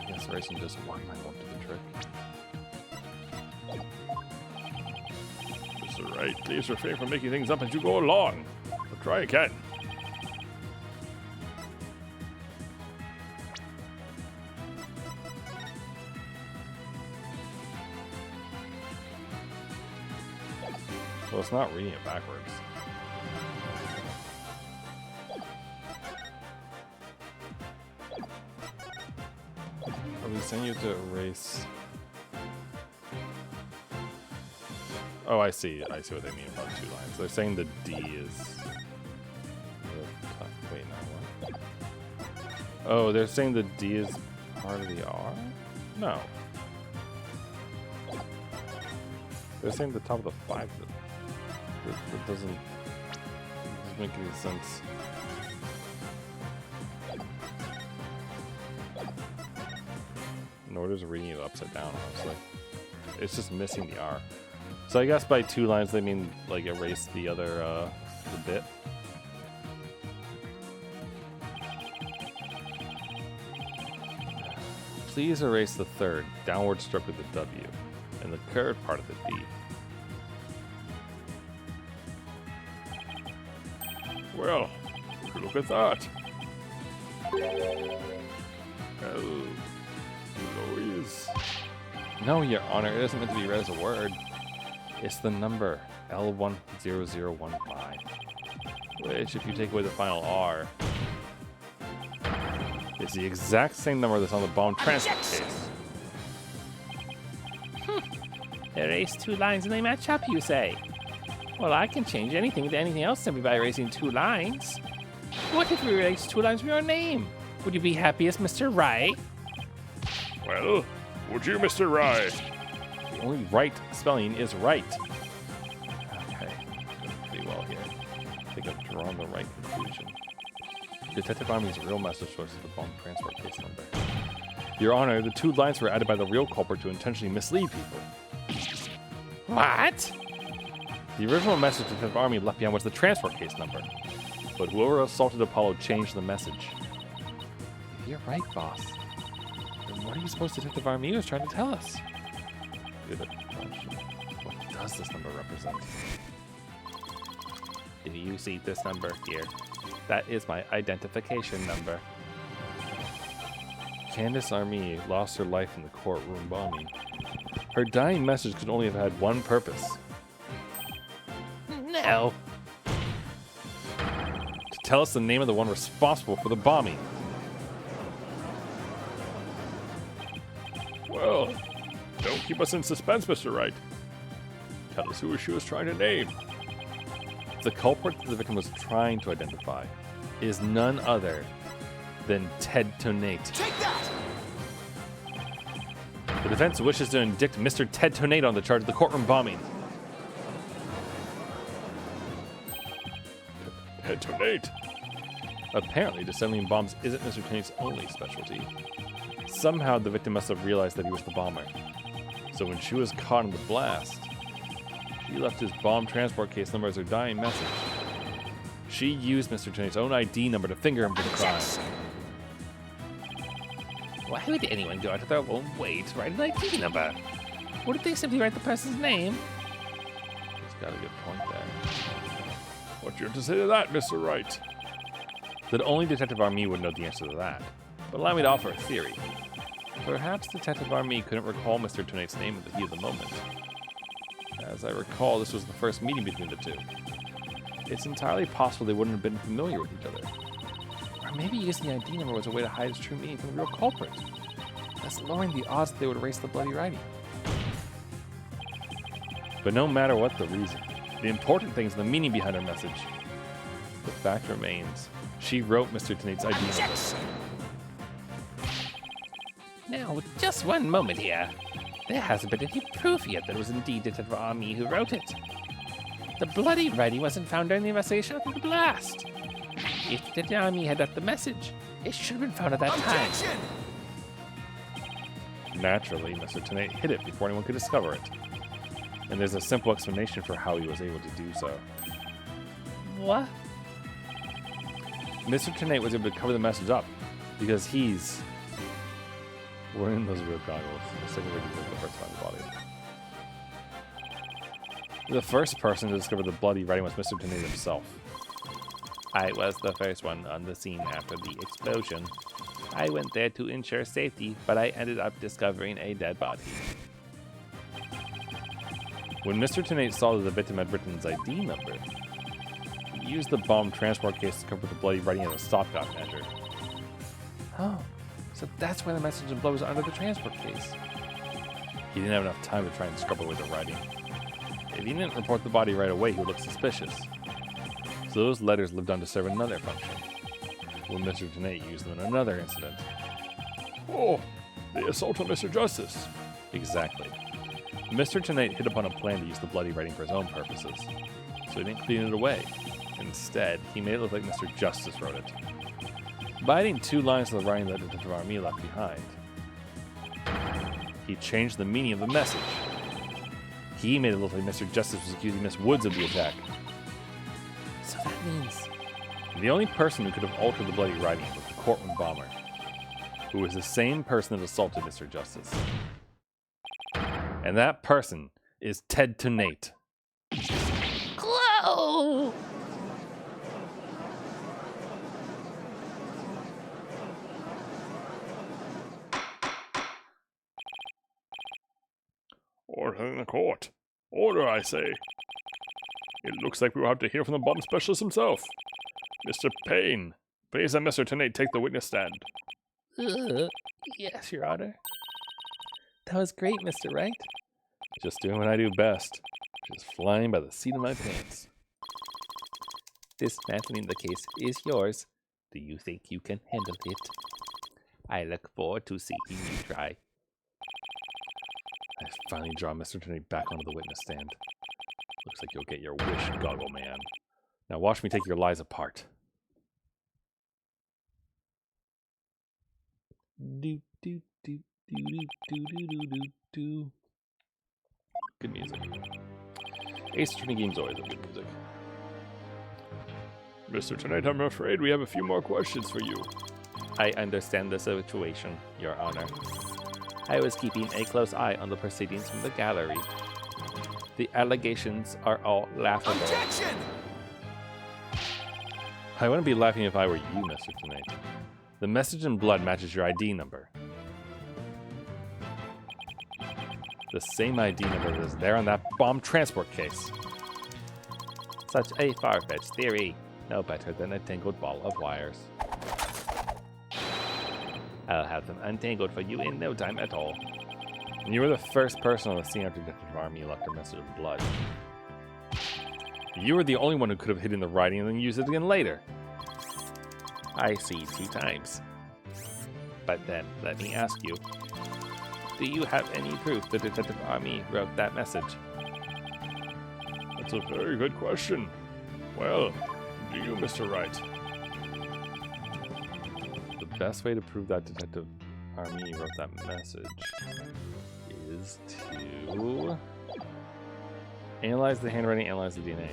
guess erasing just 1 line won't do the trick. Mr. Wright, please refrain from making things up as you go along. But try again. Well, it's not reading it backwards. Are we saying you have to erase? Oh, I see. I see what they mean about 2 lines. They're saying the D is. Wait, no, what? Oh, they're saying the D is part of the R? No. They're saying the top of the 5. That doesn't make any sense. nor does reading it upside down, honestly. It's just missing the R. So I guess by 2 lines they mean like erase the other the bit. Please erase the third downward stroke of the W and the curved part of the D. Well, look at that. Oh, Louise. No, Your Honor, it isn't meant to be read as a word. It's the number L10015, which, if you take away the final R, is the exact same number that's on the bomb transfer case. Erase 2 lines and they match up, you say? Well, I can change anything to anything else simply by erasing 2 lines. What if we erase 2 lines from your name? Would you be happy as Mr. Right? Well, would you, Mr. Rye? The only right spelling is right. Okay, doing pretty well here. I think I've drawn the right conclusion. Detective Army's real message source is the bomb transport case number. Your Honor, the 2 lines were added by the real culprit to intentionally mislead people. What? The original message Detective Army left behind was the transport case number, but whoever assaulted Apollo changed the message. You're right, boss. Then what do you suppose Detective Army was trying to tell us? Good question. What does this number represent? Do you see this number here? That is my identification number. Candace Army lost her life in the courtroom bombing. Her dying message could only have had one purpose: No. to tell us the name of the one responsible for the bombing. Well, don't keep us in suspense, Mr. Wright. Tell us who she was trying to name. The culprit that the victim was trying to identify is none other than Ted Tonate. Take that! The defense wishes to indict Mr. Ted Tonate on the charge of the courtroom bombing. Detonate. Apparently, disassembling bombs isn't Mr. Tonate's only specialty. Somehow, the victim must have realized that he was the bomber. So when she was caught in the blast, she left his bomb transport case number as her dying message. She used Mr. Tonate's own ID number to finger him for the crime. Why would anyone go out of their own way to write an ID number? Wouldn't they simply write the person's name? He's got a good point there. What you have to say to that, Mr. Wright? That only Detective Army would know the answer to that. But allow me to offer a theory. Perhaps Detective Army couldn't recall Mr. Tonate's name at the heat of the moment. As I recall, this was the first meeting between the two. It's entirely possible they wouldn't have been familiar with each other. Or maybe using the ID number was a way to hide his true meaning from the real culprit. Thus lowering the odds that they would erase the bloody writing. But no matter what the reason, the important thing is the meaning behind her message. The fact remains, she wrote Mr. Tonate's ID number. Now, just one moment here. There hasn't been any proof yet that it was indeed Detective Army who wrote it. The bloody writing wasn't found during the investigation after the blast. If Detective Army had left the message, it should have been found at that time. Objection! Naturally, Mr. Tonate hid it before anyone could discover it. And there's a simple explanation for how he was able to do so. What? Mr. Tonate was able to cover the message up because he's wearing those weird goggles. The second way to the first time the body. The first person to discover the bloody writing was Mr. Tonate himself. I was the first one on the scene after the explosion. I went there to ensure safety, but I ended up discovering a dead body. When Mr. Tonate saw that the victim had written his ID number, he used the bomb transport case to cover the bloody writing as a stopgap measure. Oh, so that's why the message in blood was under the transport case. He didn't have enough time to try and scrub away the writing. If he didn't report the body right away, he would look suspicious. So those letters lived on to serve another function, when Mr. Tonate used them in another incident. Oh, the assault on Mr. Justice. Exactly. Mr. Tonate hit upon a plan to use the bloody writing for his own purposes, so he didn't clean it away. Instead, he made it look like Mr. Justice wrote it. By adding 2 lines to the writing that Detective Army left behind, He changed the meaning of the message. He made it look like Mr. Justice was accusing Miss Woods of the attack. So that means... The only person who could have altered the bloody writing was the courtroom bomber, who was the same person that assaulted Mr. Justice. And that person is Ted to Nate. Glow! Order in the court. Order, I say. It looks like we will have to hear from the bomb specialist himself. Mr. Payne, please have Mr. Tenate take the witness stand. Yes, Your Honor. That was great, Mr. Wright. Just doing what I do best, which is flying by the seat of my pants. Dismantling the case is yours. Do you think you can handle it? I look forward to seeing you try. I finally draw Mr. Tenate back onto the witness stand. Looks like you'll get your wish, Goggle Man. Now watch me take your lies apart. Do do do do do do do do do. Good music. Ace Attorney games always have good music. Mr. Tenate, I'm afraid we have a few more questions for you. I understand the situation, Your Honor. I was keeping a close eye on the proceedings from the gallery. The allegations are all laughable. Objection! I wouldn't be laughing if I were you, Mr. Tenate. The message in blood matches your ID number. The same ID number that is there on that bomb transport case. Such a far-fetched theory. No better than a tangled ball of wires. I'll have them untangled for you in no time at all. And you were the first person on the scene after Detective Army left a message of blood. You were the only one who could have hidden the writing and then used it again later. I see 2 times. But then, let me ask you. Do you have any proof that Detective Army wrote that message? That's a very good question. Well, do you, Mr. Wright? The best way to prove that Detective Army wrote that message is to analyze the handwriting, analyze the DNA.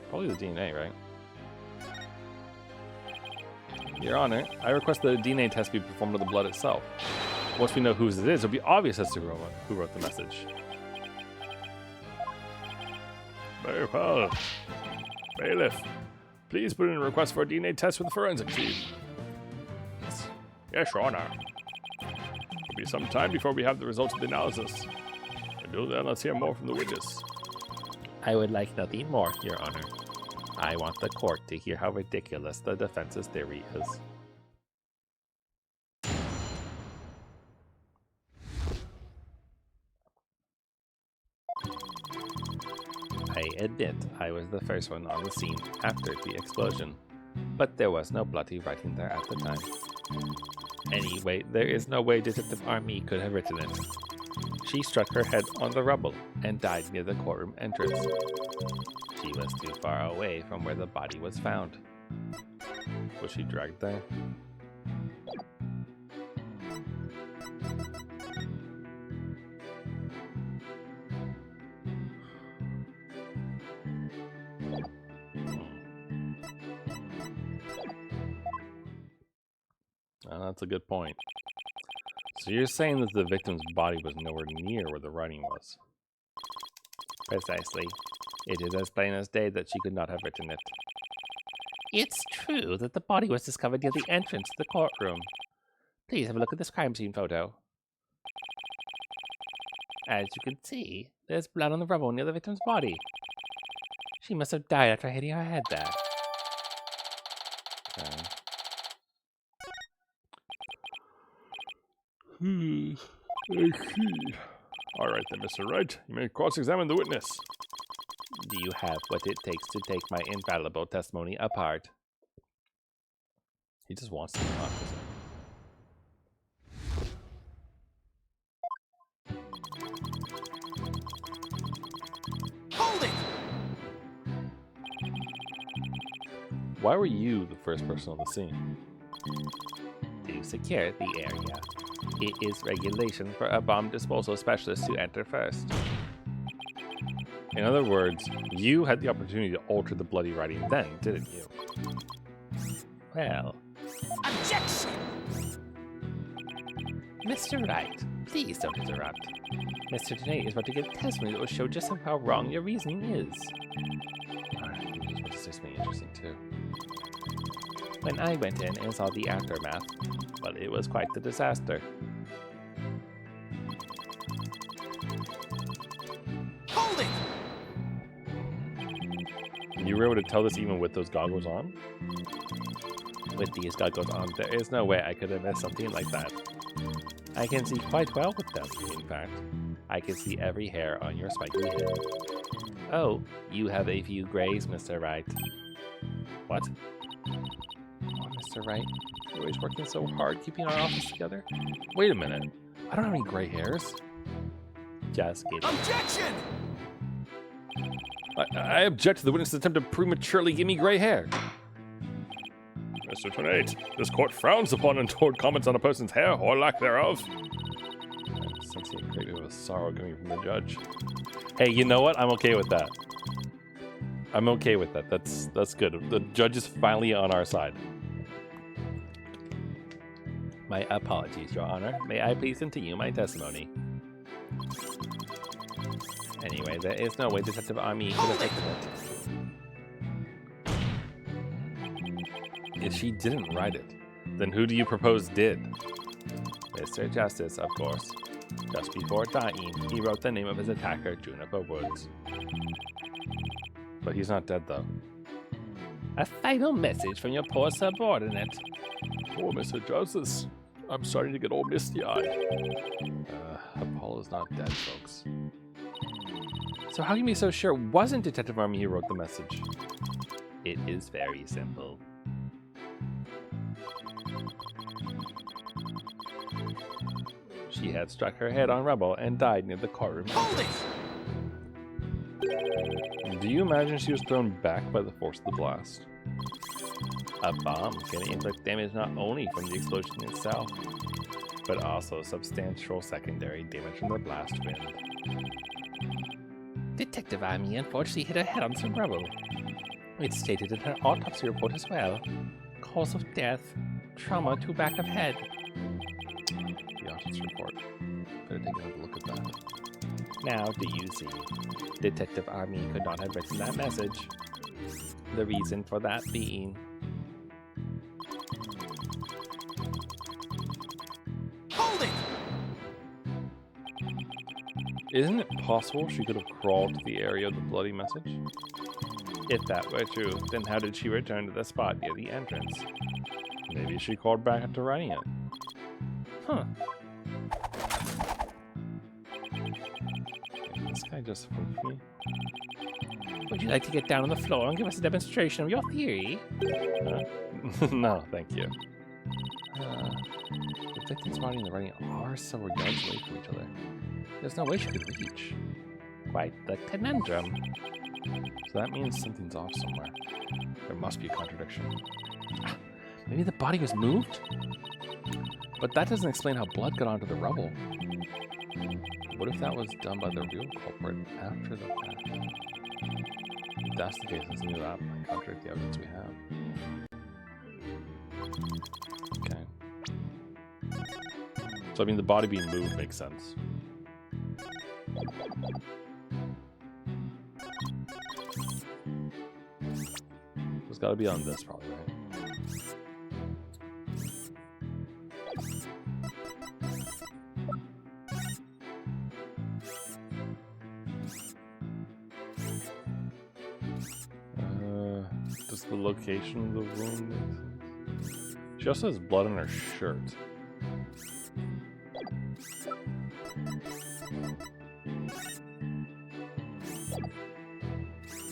Probably the DNA, right? Your Honor, I request that a DNA test be performed on the blood itself. Once we know whose it is, it'll be obvious as to who wrote the message. Very well. Bailiff, please put in a request for a DNA test for the forensic team. Yes, Your Honor. It'll be some time before we have the results of the analysis. Until then, let's hear more from the witness. I would like nothing more, Your Honor. I want the court to hear how ridiculous the defense's theory is. I admit I was the first one on the scene after the explosion, but there was no bloody writing there at the time. Anyway, there is no way Detective Army could have written it. She struck her head on the rubble and died near the courtroom entrance. She was too far away from where the body was found. Was she dragged there? That's a good point. So you're saying that the victim's body was nowhere near where the writing was? Precisely. It is as plain as day that she could not have written it. It's true that the body was discovered near the entrance to the courtroom. Please have a look at this crime scene photo. As you can see, there's blood on the rubble near the victim's body. She must have died after hitting her head there. Okay. I see. All right then, Mr. Wright. You may cross-examine the witness. Do you have what it takes to take my infallible testimony apart? He just wants to be confident. Hold it! Why were you the first person on the scene? to secure the area. It is regulation for a bomb disposal specialist to enter first. In other words, you had the opportunity to alter the bloody writing then, didn't you? Well, Objection! Mr. Wright, please don't interrupt. Mr. Dene is about to give testimony that will show just how wrong your reasoning is. Alright, this makes me interesting too. When I went in and saw the aftermath, well, it was quite the disaster. Hold it! You were able to tell this even with those goggles on? With these goggles on, there is no way I could have missed something like that. I can see quite well with them, in fact. I can see every hair on your spiky head. Oh, you have a few grays, Mr. Wright. What? Oh, Mr. Wright, you're always working so hard keeping our office together. Wait a minute. I don't have any gray hairs. Just kidding. Objection! I object to the witness's attempt to prematurely give me gray hair. Mr. Tonate, this court frowns upon untoward comments on a person's hair or lack thereof. I'm sensing a great deal of sorrow coming from the judge. Hey, you know what? I'm okay with that. I'm okay with that. That's good. The judge is finally on our side. My apologies, Your Honor. May I please continue my testimony? Anyway, there is no way Detective Army could have taken it. If she didn't write it, then who do you propose did? Mr. Justice, of course. Just before dying, he wrote the name of his attacker, Juniper Woods. But he's not dead, though. A final message from your poor subordinate. Oh, Mr. Justice, I'm starting to get all misty-eyed. Apollo's not dead, folks. So how can you be so sure it wasn't Detective Army who wrote the message? It is very simple. She had struck her head on rubble and died near the courtroom. Hold it! Do you imagine she was thrown back by the force of the blast? A bomb can inflict damage not only from the explosion itself, but also substantial secondary damage from the blast wind. Detective Amy unfortunately hit her head on some rubble. It's stated in her autopsy report as well. Cause of death, trauma to back of head. The autopsy report. Better take another look at that. Now do you see? Detective Army could not have written that message. The reason for that being... Hold it! Isn't it possible she could have crawled to the area of the bloody message? If that were true, then how did she return to the spot near the entrance? Maybe she crawled back after writing it. Huh. This guy just spooked me. Would you like to get down on the floor and give us a demonstration of your theory? No, thank you. The victim's body and the writing are several yards away from each other. There's no way she could reach. Quite the conundrum. So that means something's off somewhere. There must be a contradiction. Maybe the body was moved? But that doesn't explain how blood got onto the rubble. What if that was done by the real culprit after the fact? If that's the case, this new app might contradict the evidence we have. Okay. So I mean the body being moved makes sense. It's got to be on this probably, right? Does the location of the wound make sense? She also has blood on her shirt.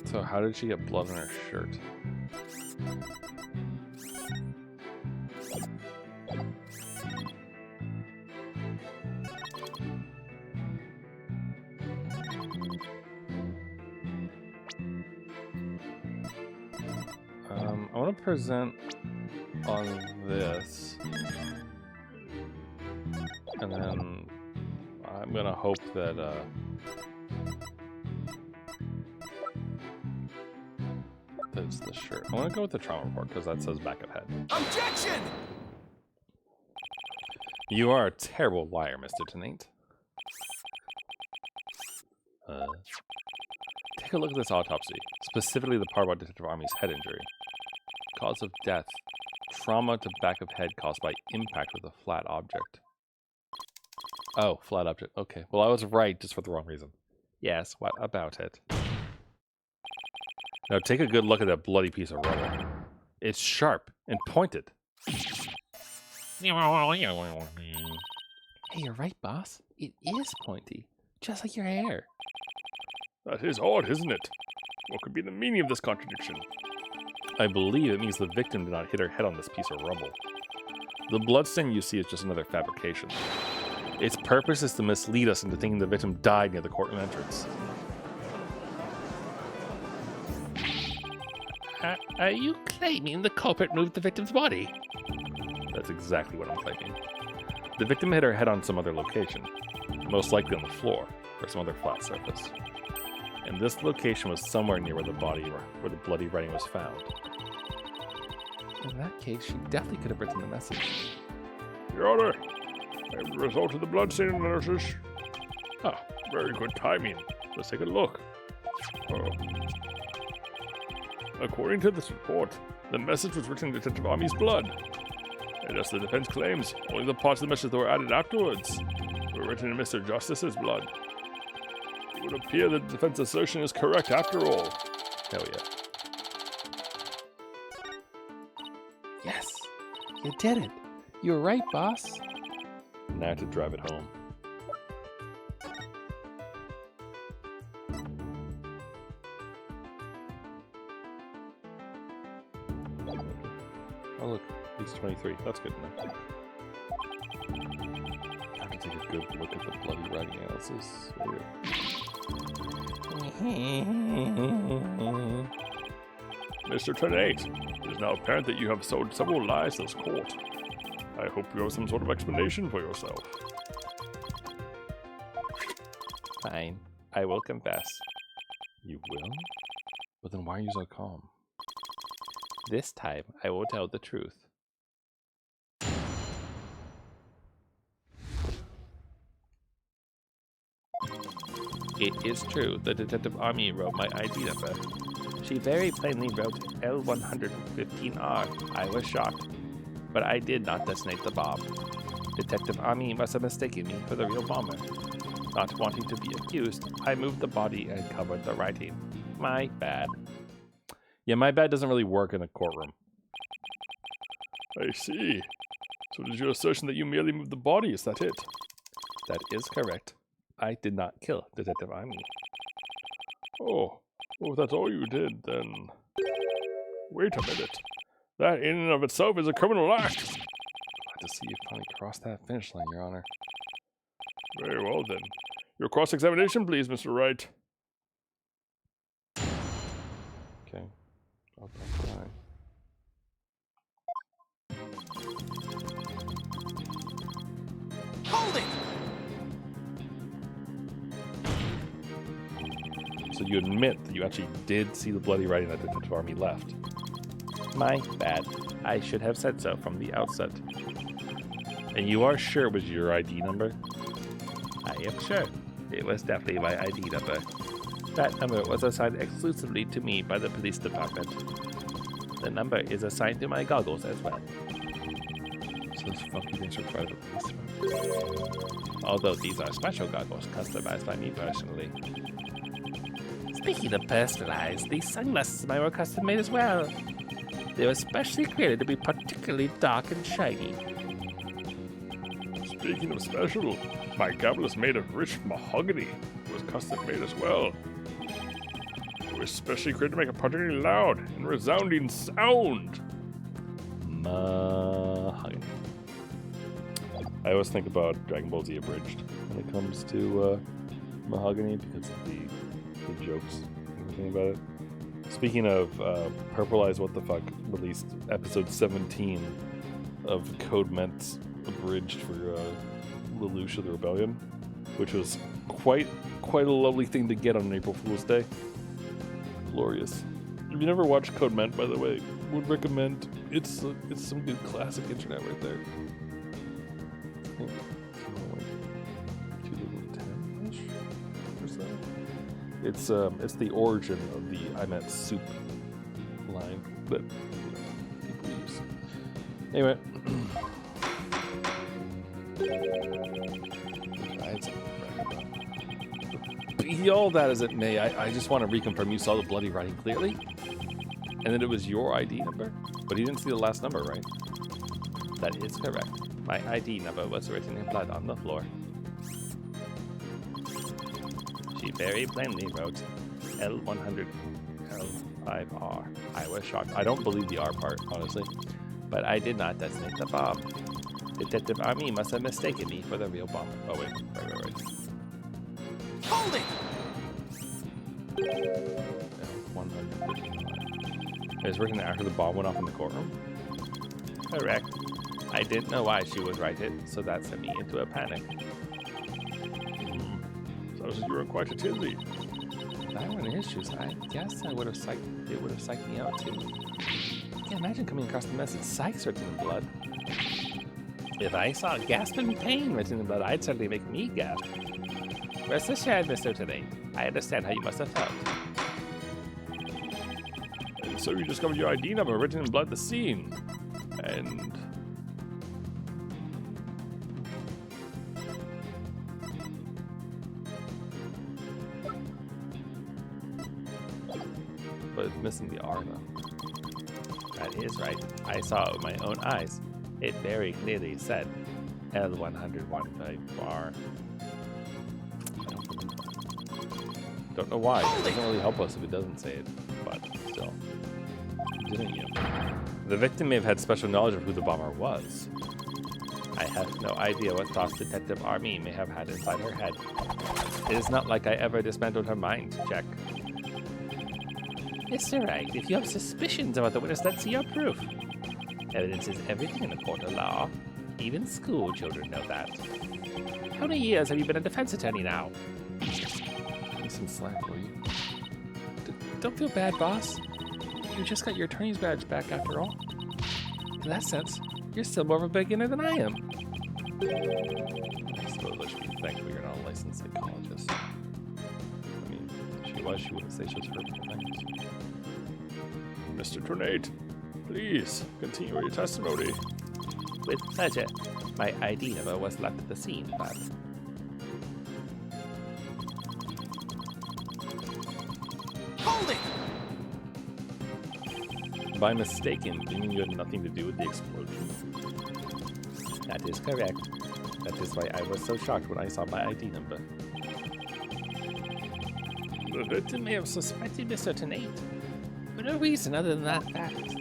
So how did she get blood on her shirt? I want to present on this. And then I'm gonna hope that that's the shirt. I'm gonna go with the trauma report because that says back of head. Objection! You are a terrible liar, Mr. Tenant. Take a look at this autopsy, specifically the part about Detective Army's head injury. Cause of death: trauma to back of head caused by impact with a flat object. Oh, flat object. Okay. Well, I was right, just for the wrong reason. Yes, what about it? Now take a good look at that bloody piece of rubber. It's sharp and pointed. Hey, you're right, boss. It is pointy, just like your hair. That is odd, isn't it? What could be the meaning of this contradiction? I believe it means the victim did not hit her head on this piece of rubble. The bloodstain you see is just another fabrication. Its purpose is to mislead us into thinking the victim died near the courtroom entrance. Are you claiming the culprit moved the victim's body? That's exactly what I'm claiming. The victim hit her head on some other location, most likely on the floor or some other flat surface. And this location was somewhere near where the bloody writing was found. In that case, she definitely could have written the message. Your Honor, I have the result of the bloodstain analysis. Ah, very good timing. Let's take a look. According to this report, the message was written in Detective Army's blood. And as the defense claims, only the parts of the message that were added afterwards were written in Mr. Justice's blood. It would appear that the defense assertion is correct after all. Hell yeah. Yes, you did it. You were right, boss. Now to drive it home. Oh look, he's 23. That's good enough. I can take a good look at the bloody writing analysis. Mr. Tenate, it is now apparent that you have sold several lies to this court. I hope you have some sort of explanation for yourself. Fine, I will confess. You will? But then why are you so calm? This time, I will tell the truth. It is true that Detective Army wrote my ID number. She very plainly wrote L115R. I was shocked, but I did not detonate the bomb. Detective Army must have mistaken me for the real bomber. Not wanting to be accused, I moved the body and covered the writing. My bad. Yeah, my bad doesn't really work in a courtroom. I see. So it is your assertion that you merely moved the body, is that it? That is correct. I did not kill Detective Army. Oh, well, if that's all you did, then... Wait a minute. That in and of itself is a criminal act. Glad to see you finally crossed that finish line, Your Honor. Very well, then. Your cross-examination, please, Mr. Wright. Okay. I'll try. Hold it! So you admit that you actually did see the bloody writing that Detective Army left. My bad. I should have said so from the outset. And you are sure it was your ID number? I am sure. It was definitely my ID number. That number was assigned exclusively to me by the police department. The number is assigned to my goggles as well. So those funky things are private police. Although these are special goggles customized by me personally. Speaking of personalized, these sunglasses of mine were custom made as well. They were specially created to be particularly dark and shiny. Speaking of special, my gavel is made of rich mahogany. It was custom made as well. It was specially created to make a particularly loud and resounding sound. Mahogany. I always think about Dragon Ball Z Abridged when it comes to mahogany because of the jokes and everything about it. Speaking of Purple Eyes What the Fuck released episode 17 of Code Meant Abridged for Lelouch of the Rebellion, which was quite a lovely thing to get on an April Fool's Day. Glorious. If you never watched Code Ment, by the way, would recommend. It's some good classic internet right there. I think like 2010-ish or so. It's the origin of the I meant soup line that people use. Anyway. Be all that as it may, I just want to reconfirm you saw the bloody writing clearly, and that it was your ID number, but you didn't see the last number, right? That is correct. My ID number was written in blood on the floor. She very plainly wrote L100 L5R. I was shocked. I don't believe the R part, honestly. But I did not detonate the bomb. Detective Army must have mistaken me for the real bomber. Oh wait, right. Hold it! Yeah, 159. It was written after the bomb went off in the courtroom? Correct. I didn't know why she would write it, so that sent me into a panic. Sounds like you were quite a tizzy. If I were in issues, I guess it would have psyched me out too. I can't imagine coming across the message psychs written in blood. If I saw gasp in pain written in blood, I'd certainly make me gasp. Rest assured, Mr. Tenate, I understand how you must have felt. And so you discovered your ID number written in blood at the scene. And... But it's missing the R though. That is right. I saw it with my own eyes. It very clearly said L101 Don't know why. It doesn't really help us if it doesn't say it, but still. Didn't you? The victim may have had special knowledge of who the bomber was. I have no idea what thoughts Detective Army may have had inside her head. It is not like I ever dismantled her mind check. Mr. Wright, if you have suspicions about the witness, let's see your proof. Evidence is everything in a court of law. Even school children know that. How many years have you been a defense attorney now? Give me some slack, will you? Don't feel bad, boss. You just got your attorney's badge back after all. In that sense, you're still more of a beginner than I am. I suppose I should be thankful you're not a licensed psychologist. I mean, if she was, she wouldn't say such hurtful things. Mr. Tornade, please continue your testimony. With pleasure. My ID number was left at the scene, but... Hold it! By mistaken, you mean you had nothing to do with the explosion? That is correct. That is why I was so shocked when I saw my ID number. The victim may have suspected Mr. Tenate, for no reason other than that fact.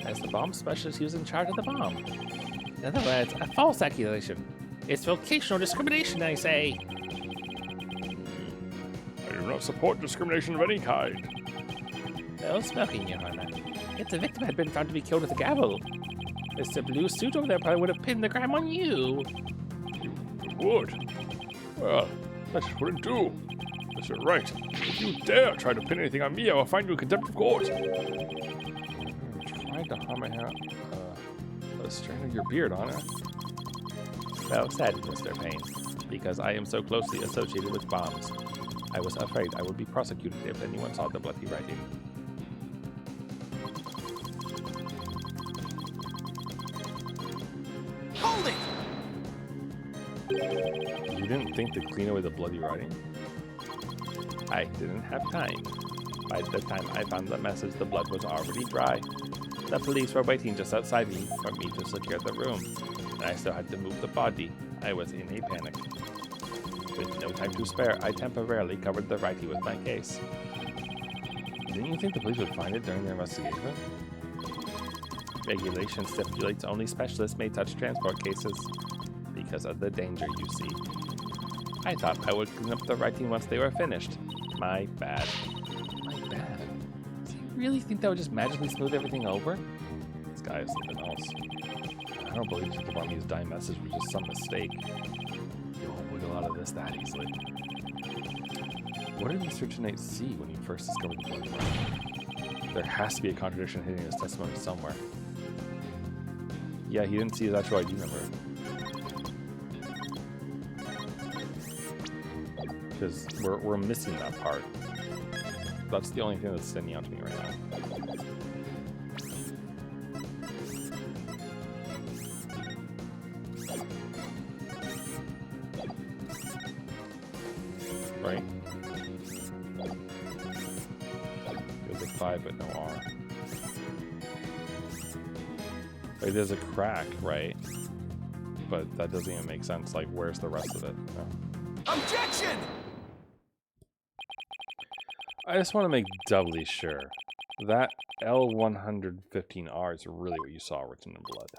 As the bomb specialist, he was in charge of the bomb. In other words, a false accusation. It's vocational discrimination, I say. I do not support discrimination of any kind. No smoking, Your Honor. If the victim had been found to be killed with a gavel, Mr. Blue Suit over there probably would have pinned the crime on you. You would? Well, that just wouldn't do. Mr. Wright, if you dare try to pin anything on me, I will find you in contempt of court. Tried to harm a strand of your beard on it. Well said, Mr. Payne, because I am so closely associated with bombs. I was afraid I would be prosecuted if anyone saw the bloody writing. Hold it! You didn't think to clean away the bloody writing? I didn't have time. By the time I found the message, the blood was already dry. The police were waiting just outside me for me to secure the room, and I still had to move the body. I was in a panic. With no time to spare, I temporarily covered the writing with my case. Didn't you think the police would find it during their investigation? Regulation stipulates only specialists may touch transport cases because of the danger, you see. I thought I would clean up the writing once they were finished. My bad. My bad. Do you really think that would just magically smooth everything over? This guy is something else. I don't believe the Barney's dime message was just some mistake. You won't wiggle out of this that easily. What did Mr. Tonight see when he first discovered the bloody money? There has to be a contradiction hitting his testimony somewhere. Yeah, he didn't see his actual ID number. Because we're missing that part. That's the only thing that's standing out to me right now. Right? There's a 5 but no R. Like there's a crack, right? But that doesn't even make sense. Like where's the rest of it? No. Objection! I just want to make doubly sure. That L115R is really what you saw written in blood.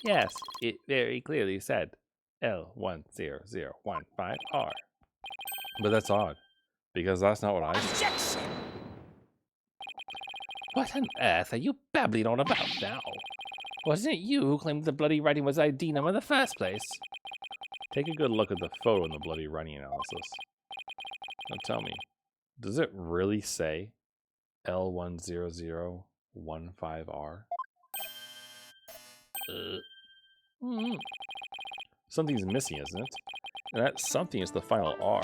Yes, it very clearly said L10015R. But that's odd, because that's not what I said. Objection! What on earth are you babbling on about now? Wasn't it you who claimed the bloody writing was ID number in the first place? Take a good look at the photo in the bloody writing analysis. Now tell me, does it really say L10015R? Something's missing, isn't it? And that something is the final R.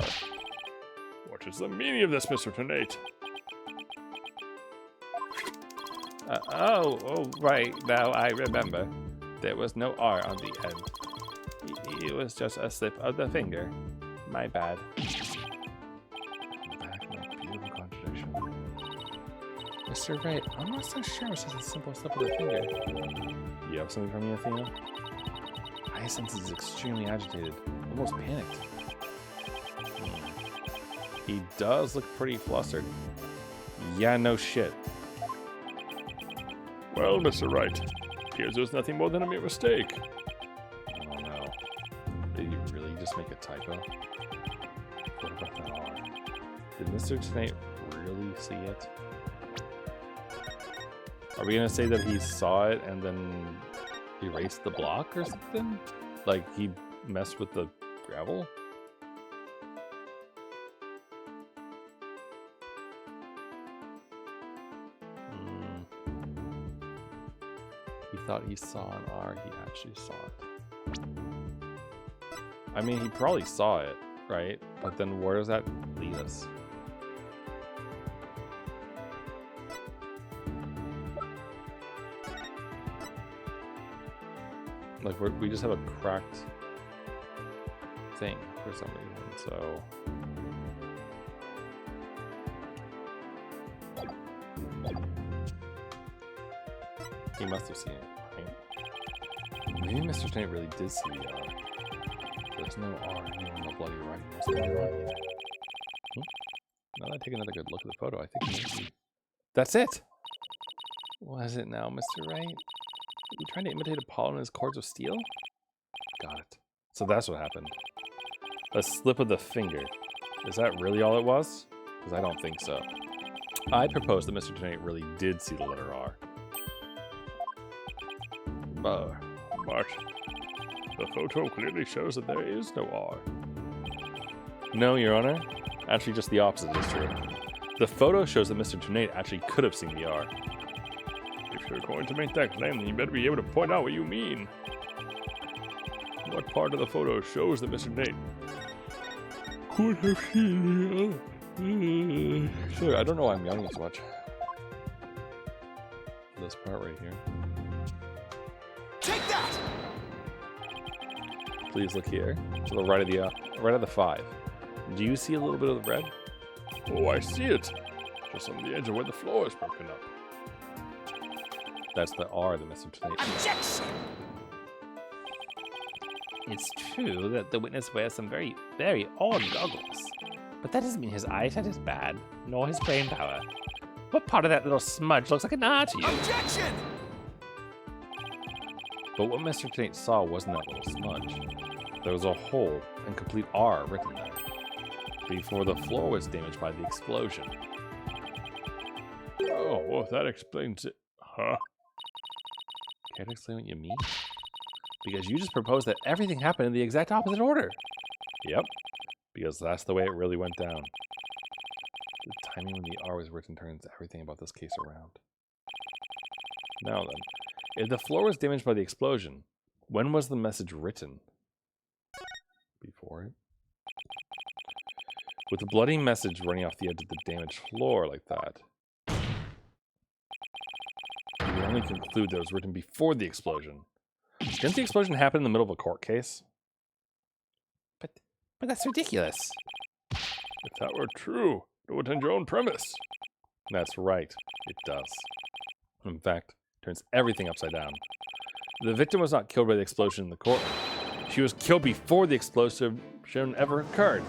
What is the meaning of this, Mr. Tonight? Oh, right, now I remember. There was no R on the end. It was just a slip of the finger. My bad. Back my beautiful contradiction. Mr. Wright, I'm not so sure it's just a simple slip of the finger. You have something for me, Athena? Hyacinth is extremely agitated, almost panicked. He does look pretty flustered. Yeah, no shit. Well, Mr. Wright, appears there's nothing more than a mere mistake. Oh no. Did he really just make a typo? What about that R? Did Mr. Tonight really see it? Are we gonna say that he saw it and then erased the block or something? Like he messed with the gravel? He thought he saw an R, he actually saw it. I mean, he probably saw it, right? But then where does that lead us? Like, we just have a cracked thing for some reason, so... He must have seen it, right? Maybe Mr. Tonight really did see the R. There's no R anywhere in the bloody writing. There's no R either. Now that I take another good look at the photo, I think maybe... That's it! What is it now, Mr. Wright? Are you trying to imitate Apollo and his cords of steel? Got it. So that's what happened. A slip of the finger. Is that really all it was? Because I don't think so. I propose that Mr. Tonight really did see the letter R. But the photo clearly shows that there is no R. No, Your Honor. Actually, just the opposite is true. The photo shows that Mr. Tonight actually could have seen the R. If you're going to make that claim, then you better be able to point out what you mean. What part of the photo shows that Mr. Nate could have seen the R? Sure, I don't know why I'm yawning so much. This part right here. Take that! Please look here, to the right of the 5. Do you see a little bit of the red? Oh, I see it. Just on the edge of where the floor is broken up. That's the R that Mr. Tonight. Objection! It's true that the witness wears some very, very odd goggles. But that doesn't mean his eyesight is bad, nor his brain power. What part of that little smudge looks like an R to you? Objection! But what Mr. Tonight saw wasn't that little smudge. There was a whole and complete R written there. Before the floor was damaged by the explosion. Oh, well, that explains it. Huh? Care to explain what you mean? Because you just proposed that everything happened in the exact opposite order. Yep, because that's the way it really went down. The timing when the R was written turns everything about this case around. Now then, if the floor was damaged by the explosion, when was the message written? Before it? With the bloody message running off the edge of the damaged floor like that, you can only conclude that it was written before the explosion. Didn't the explosion happen in the middle of a court case? But that's ridiculous. If that were true, it would end your own premise. That's right, it does. In fact, it turns everything upside down. The victim was not killed by the explosion in the courtroom. She was killed before the explosion ever occurred.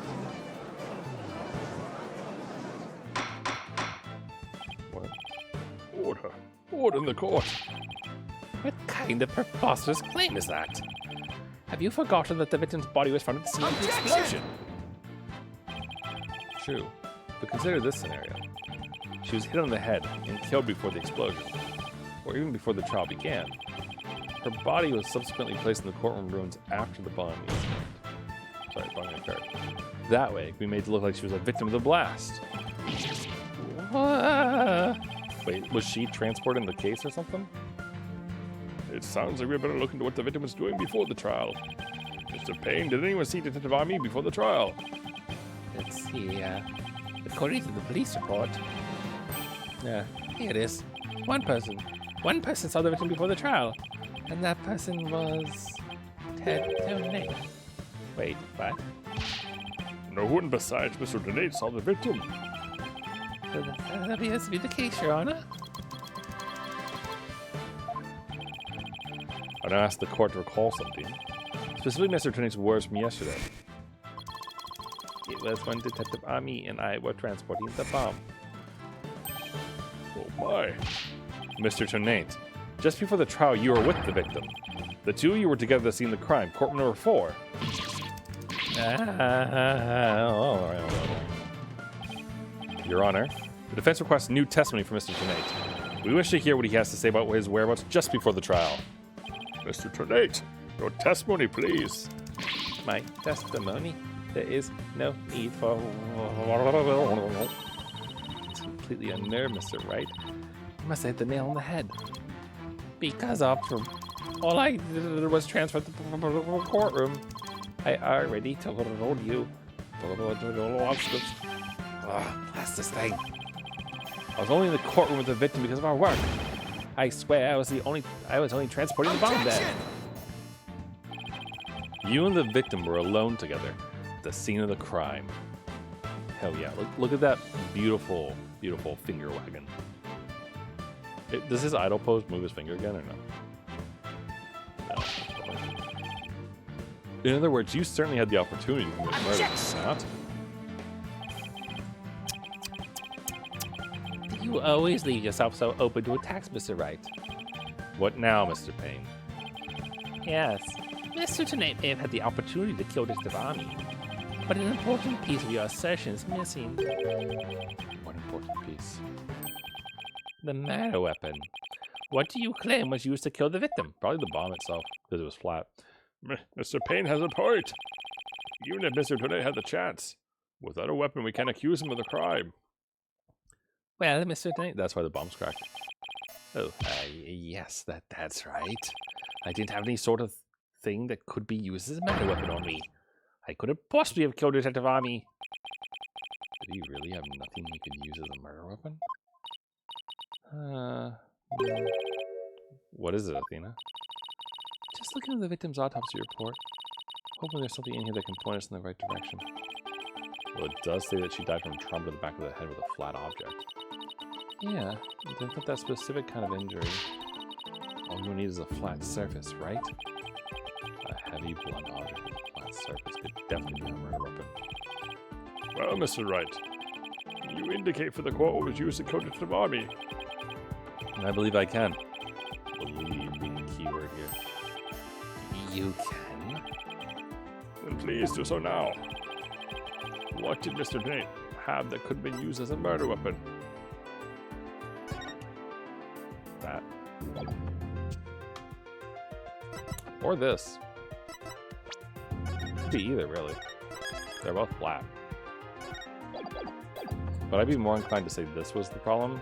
What? Order in the court. What kind of preposterous claim is that? Have you forgotten that the victim's body was found at the scene of the explosion? True, but consider this scenario. She was hit on the head and killed before the explosion, or even before the trial began. Her body was subsequently placed in the courtroom ruins after the bombing occurred. That way, it could be made to look like she was a victim of the blast. Wait, was she transported in the case or something? It sounds like we better look into what the victim was doing before the trial. Mr. Payne, did anyone see Detective Army before the trial? Let's see, according to the police report, here it is. One person saw the victim before the trial, and that person was Ted Donate. Wait, what? No one besides Mr. Donate saw the victim. That appears to be the case, Your Honor. I now ask the court to recall something, specifically Mr. Donate's words from yesterday. It was when Detective Army and I were transporting the bomb. Oh my. Mr. Donate, just before the trial, you were with the victim. The two of you were together to scene the crime, courtroom number 4. Your Honor, the defense requests new testimony from Mr. Donate. We wish to hear what he has to say about his whereabouts just before the trial. Mr. Donate, your testimony, please. My testimony? There is no need for... It's completely unnerved, Mr. Wright. You must have hit the nail on the head. Because all I did was transfer to the courtroom. I already told you. Blast this thing. I was only in the courtroom with the victim because of our work. I swear I was only transporting the bomb there. You and the victim were alone together at the scene of the crime. Hell yeah, look at that beautiful, beautiful finger wagging. Does his idle pose move his finger again or no? No. In other words, you certainly had the opportunity to commit murder, did you not? You always leave yourself so open to attacks, Mr. Wright. What now, Mr. Payne? Yes, Mr. Donate may have had the opportunity to kill Detective Army, but an important piece of your assertion is missing. What important piece? The murder weapon. What do you claim was used to kill the victim? Probably the bomb itself, because it was flat. Mr. Payne has a point. Even if Mr. Donate had the chance, without a weapon, we can't accuse him of the crime. Well, Mr. Donate... That's why the bomb's cracked. Oh, yes, that's right. I didn't have any sort of thing that could be used as a murder weapon on me. I couldn't possibly have killed Detective Army. Did he really have nothing he could use as a murder weapon? What is it, Athena? Just looking at the victim's autopsy report, hoping there's something in here that can point us in the right direction. Well, it does say that she died from trauma to the back of the head with a flat object. Yeah, you think that specific kind of injury, all you need is a flat surface, right? A heavy blunt object with a flat surface could definitely be a murder weapon. Well, Mr. Wright, you indicate for the court what was used to kill Detective Army. And I believe I can. Believe being the key word here. You can? Then please do so now. What did Mr. Donate have that could have been used as a murder weapon? That. Or this. Could be either, really. They're both flat. But I'd be more inclined to say this was the problem,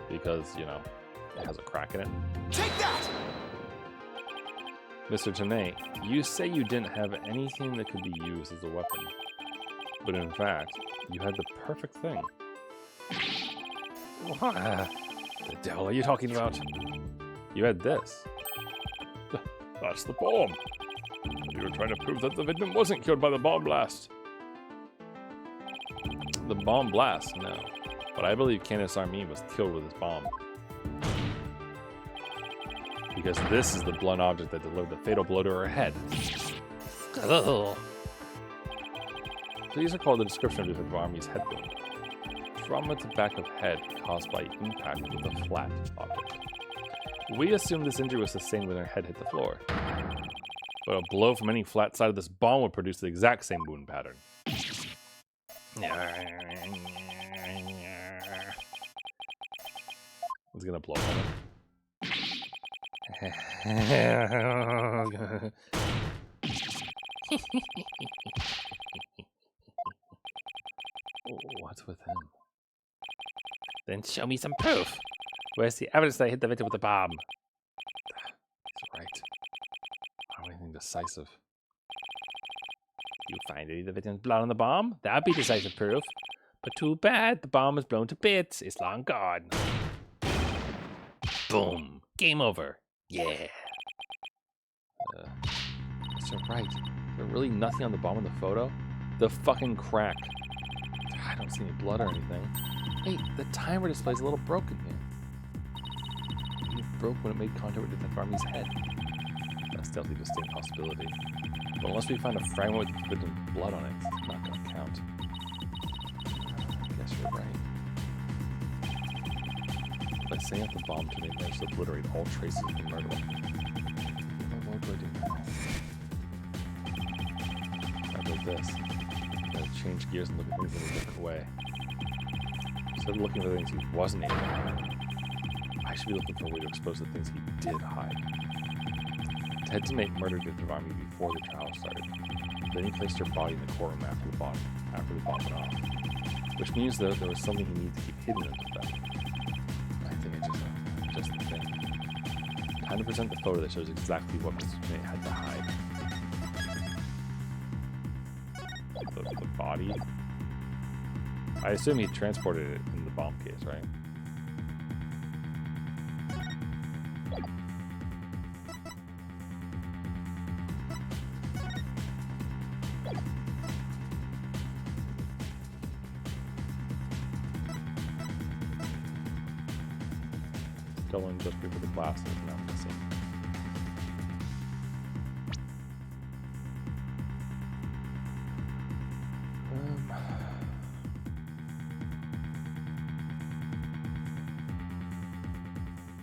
because, you know, it has a crack in it. Take that! Mr. Tanay, you say you didn't have anything that could be used as a weapon. But in fact, you had the perfect thing. What the devil are you talking about? You had this. That's the bomb. And you were trying to prove that the victim wasn't killed by the bomb blast. The bomb blast, no. But I believe Candace Armin was killed with his bomb. Because this is the blunt object that delivered the fatal blow to her head. Ugh. Please recall the description of the victim Armin's head wound. Trauma to back of head caused by impact with a flat object. We assume this injury was sustained when her head hit the floor. But a blow from any flat side of this bomb would produce the exact same wound pattern. It's gonna blow on him. What's with him? Then show me some proof. Where's the evidence that I hit the victim with the bomb? He's right. I don't have anything decisive. You find any of the victim's blood on the bomb? That'd be decisive proof. But too bad, the bomb is blown to bits. It's long gone. Boom. Game over. Yeah. Mr. Wright, is there really nothing on the bomb in the photo? The fucking crack. I don't see any blood or anything. Hey, the timer display is a little broken here. Maybe it broke when it made contact with Detective Army's head. That's definitely a distinct possibility. But unless we find a fragment with the victim's blood on it, it's not going to count. I guess you're right. By setting up the bomb to make manage to obliterate all traces of the murder. What do I do now? I like this. I'm going to change gears and look at things in a different way. Instead of looking for things he wasn't able to hide, I should be looking for a way to expose the things he did hide. Ted Tomate murdered Detective Army before the trial started. Then he placed her body in the courtroom after the bomb went off. Which means that there was something he needed to keep hidden in the theft. I think it's just the thing. Time to present the photo that shows exactly what Mr. Tomate had to hide. The body? I assume he transported it in the bomb case, right? Stolen just before the blast is now missing.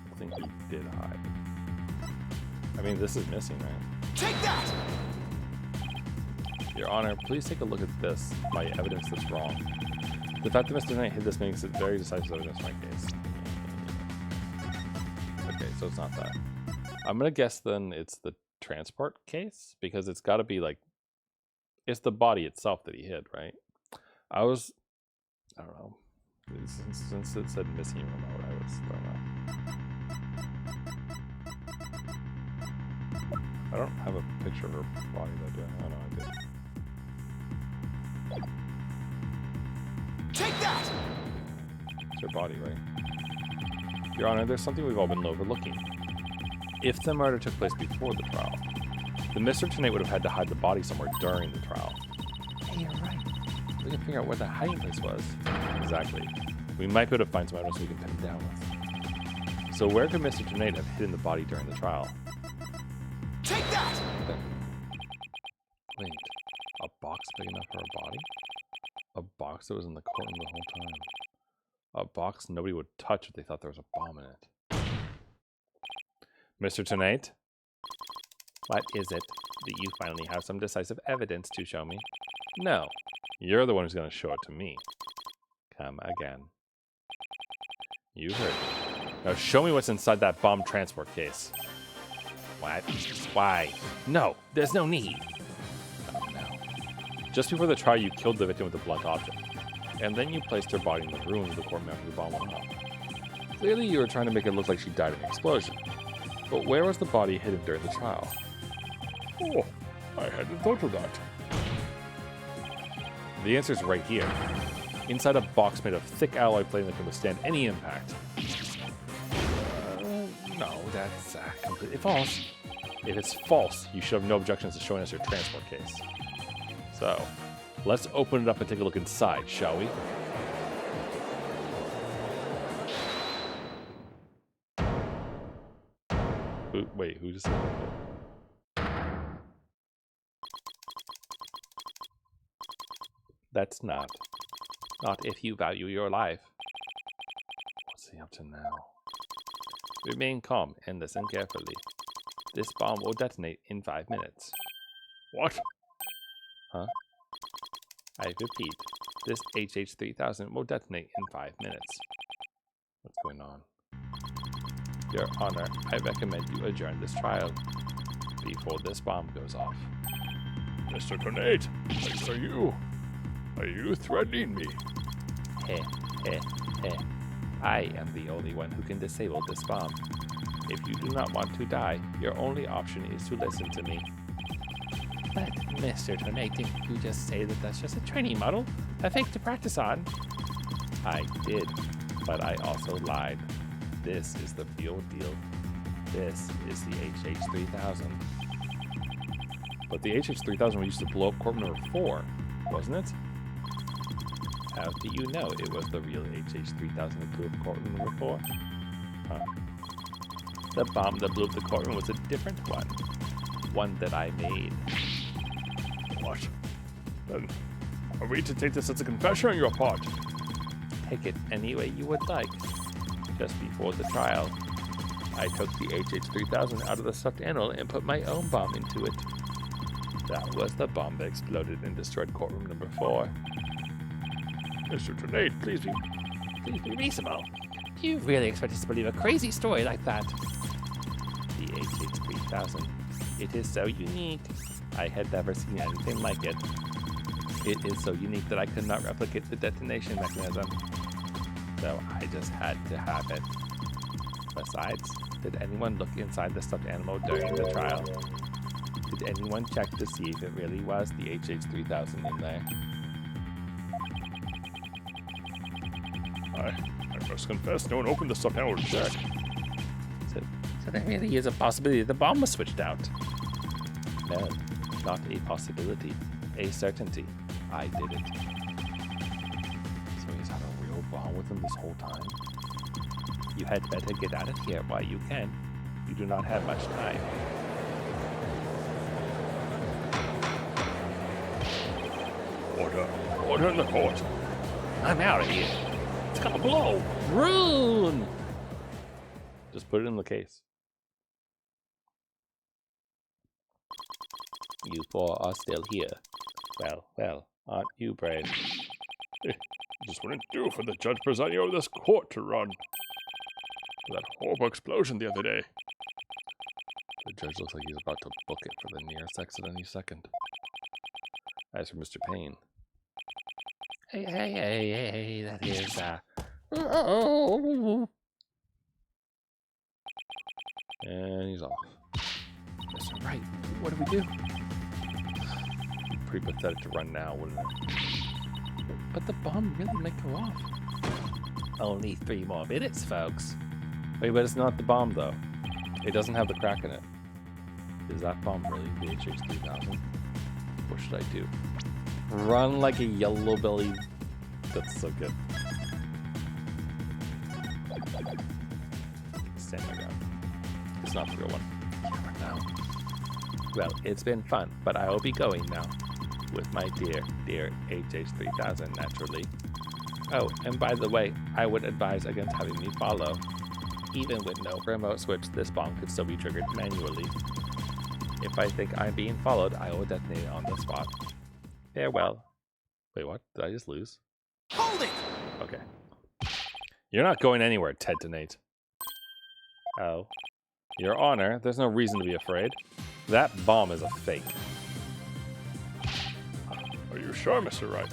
I think he did hide. I mean, this is missing, right? Take that! Your Honor, please take a look at this, my evidence that's wrong. The fact that Mr. Knight hid this makes it very decisive evidence in my case. Okay, so it's not that. I'm gonna guess then it's the transport case, because it's gotta be like, it's the body itself that he hid, right? I don't know. Since it said missing remote, I don't know. I don't have a picture of her body though, do I? Oh no, I did. Take that! It's her body, right? Your Honor, there's something we've all been overlooking. If the murder took place before the trial, then Mr. Tenate would have had to hide the body somewhere during the trial. Hey, you're right. We can figure out where the hiding place was. Exactly. We might be able to find some evidence we can pin him down with. So where could Mr. Tenate have hidden the body during the trial? Take that! Wait, a box big enough for a body? A box that was in the courtroom the whole time. A box nobody would touch if they thought there was a bomb in it. Mr. Tenate? What is it? Do you finally have some decisive evidence to show me? No. You're the one who's going to show it to me. Come again. You heard me. Now show me what's inside that bomb transport case. What? Why? No, there's no need. Oh, no. Just before the trial, you killed the victim with a blunt object. And then you placed her body in the ruins of the courtroom after the bomb went off. Clearly, you were trying to make it look like she died in an explosion. But where was the body hidden during the trial? Oh, I hadn't thought of that. The answer is right here. Inside a box made of thick alloy plating that can withstand any impact. No, that's completely false. If it's false, you should have no objections to showing us your transport case. So, let's open it up and take a look inside, shall we? Wait, who just said that? That's not. Not if you value your life. What's he up to now? Remain calm and listen carefully. This bomb will detonate in 5 minutes. What? Huh? I repeat, this HH-3000 will detonate in 5 minutes. What's going on? Your Honor, I recommend you adjourn this trial before this bomb goes off. Mr. Tornade, are you threatening me? Heh, heh, heh. I am the only one who can disable this bomb. If you do not want to die, your only option is to listen to me. But, Mr. Tornade, didn't you just say that that's just a training model? A fake to practice on? I did, but I also lied. This is the real deal. This is the HH-3000. But the HH-3000 we used to blow up courtroom number 4, wasn't it? How do you know it was the real HH-3000 that blew up courtroom number 4? Huh. The bomb that blew up the courtroom was a different one. One that I made. What? Then, are we to take this as a confession on your part? Take it any way you would like. Just before the trial, I took the HH-3000 out of the stuffed animal and put my own bomb into it. That was the bomb that exploded and destroyed courtroom number 4. Mr. Tornade, please be reasonable. You really expect us to believe a crazy story like that? The HH-3000. It is so unique. I had never seen anything like it. It is so unique that I could not replicate the detonation mechanism. So I just had to have it. Besides, did anyone look inside the stuffed animal during the trial? Did anyone check to see if it really was the HH-3000 in there? I must confess, no one opened the stuffed animal to check. So there really is a possibility the bomb was switched out. No, not a possibility. A certainty. I did it. So he's had a real bomb with him this whole time? You had better get out of here while you can. You do not have much time. Order in the court. I'm out of here. It's gonna blow. Rune! Just put it in the case. You four are still here. Well, aren't you brave? Just wouldn't do for the judge presiding over this court to run. That horrible explosion the other day. The judge looks like he's about to book it for the nearest exit any second. As for Mr. Payne. Hey, that is, And he's off. That's right. What do we do? Pretty pathetic to run now, wouldn't it? But the bomb really might go off. Only 3 more minutes, folks. Wait, but it's not the bomb, though. It doesn't have the crack in it. Is that bomb really the HH-3000? What should I do? Run like a yellow belly. That's so good. Stand my ground. It's not the real one. Now. Well, it's been fun, but I will be going now. With my dear HH-3000, naturally. Oh, and by the way, I would advise against having me follow. Even with no remote switch, this bomb could still be triggered manually. If I think I'm being followed, I will detonate it on the spot. Farewell. Wait, what? Did I just lose? Hold it! Okay. You're not going anywhere, Ted Donate. Oh. Your Honor, there's no reason to be afraid. That bomb is a fake. Are you sure, Mr. Wright?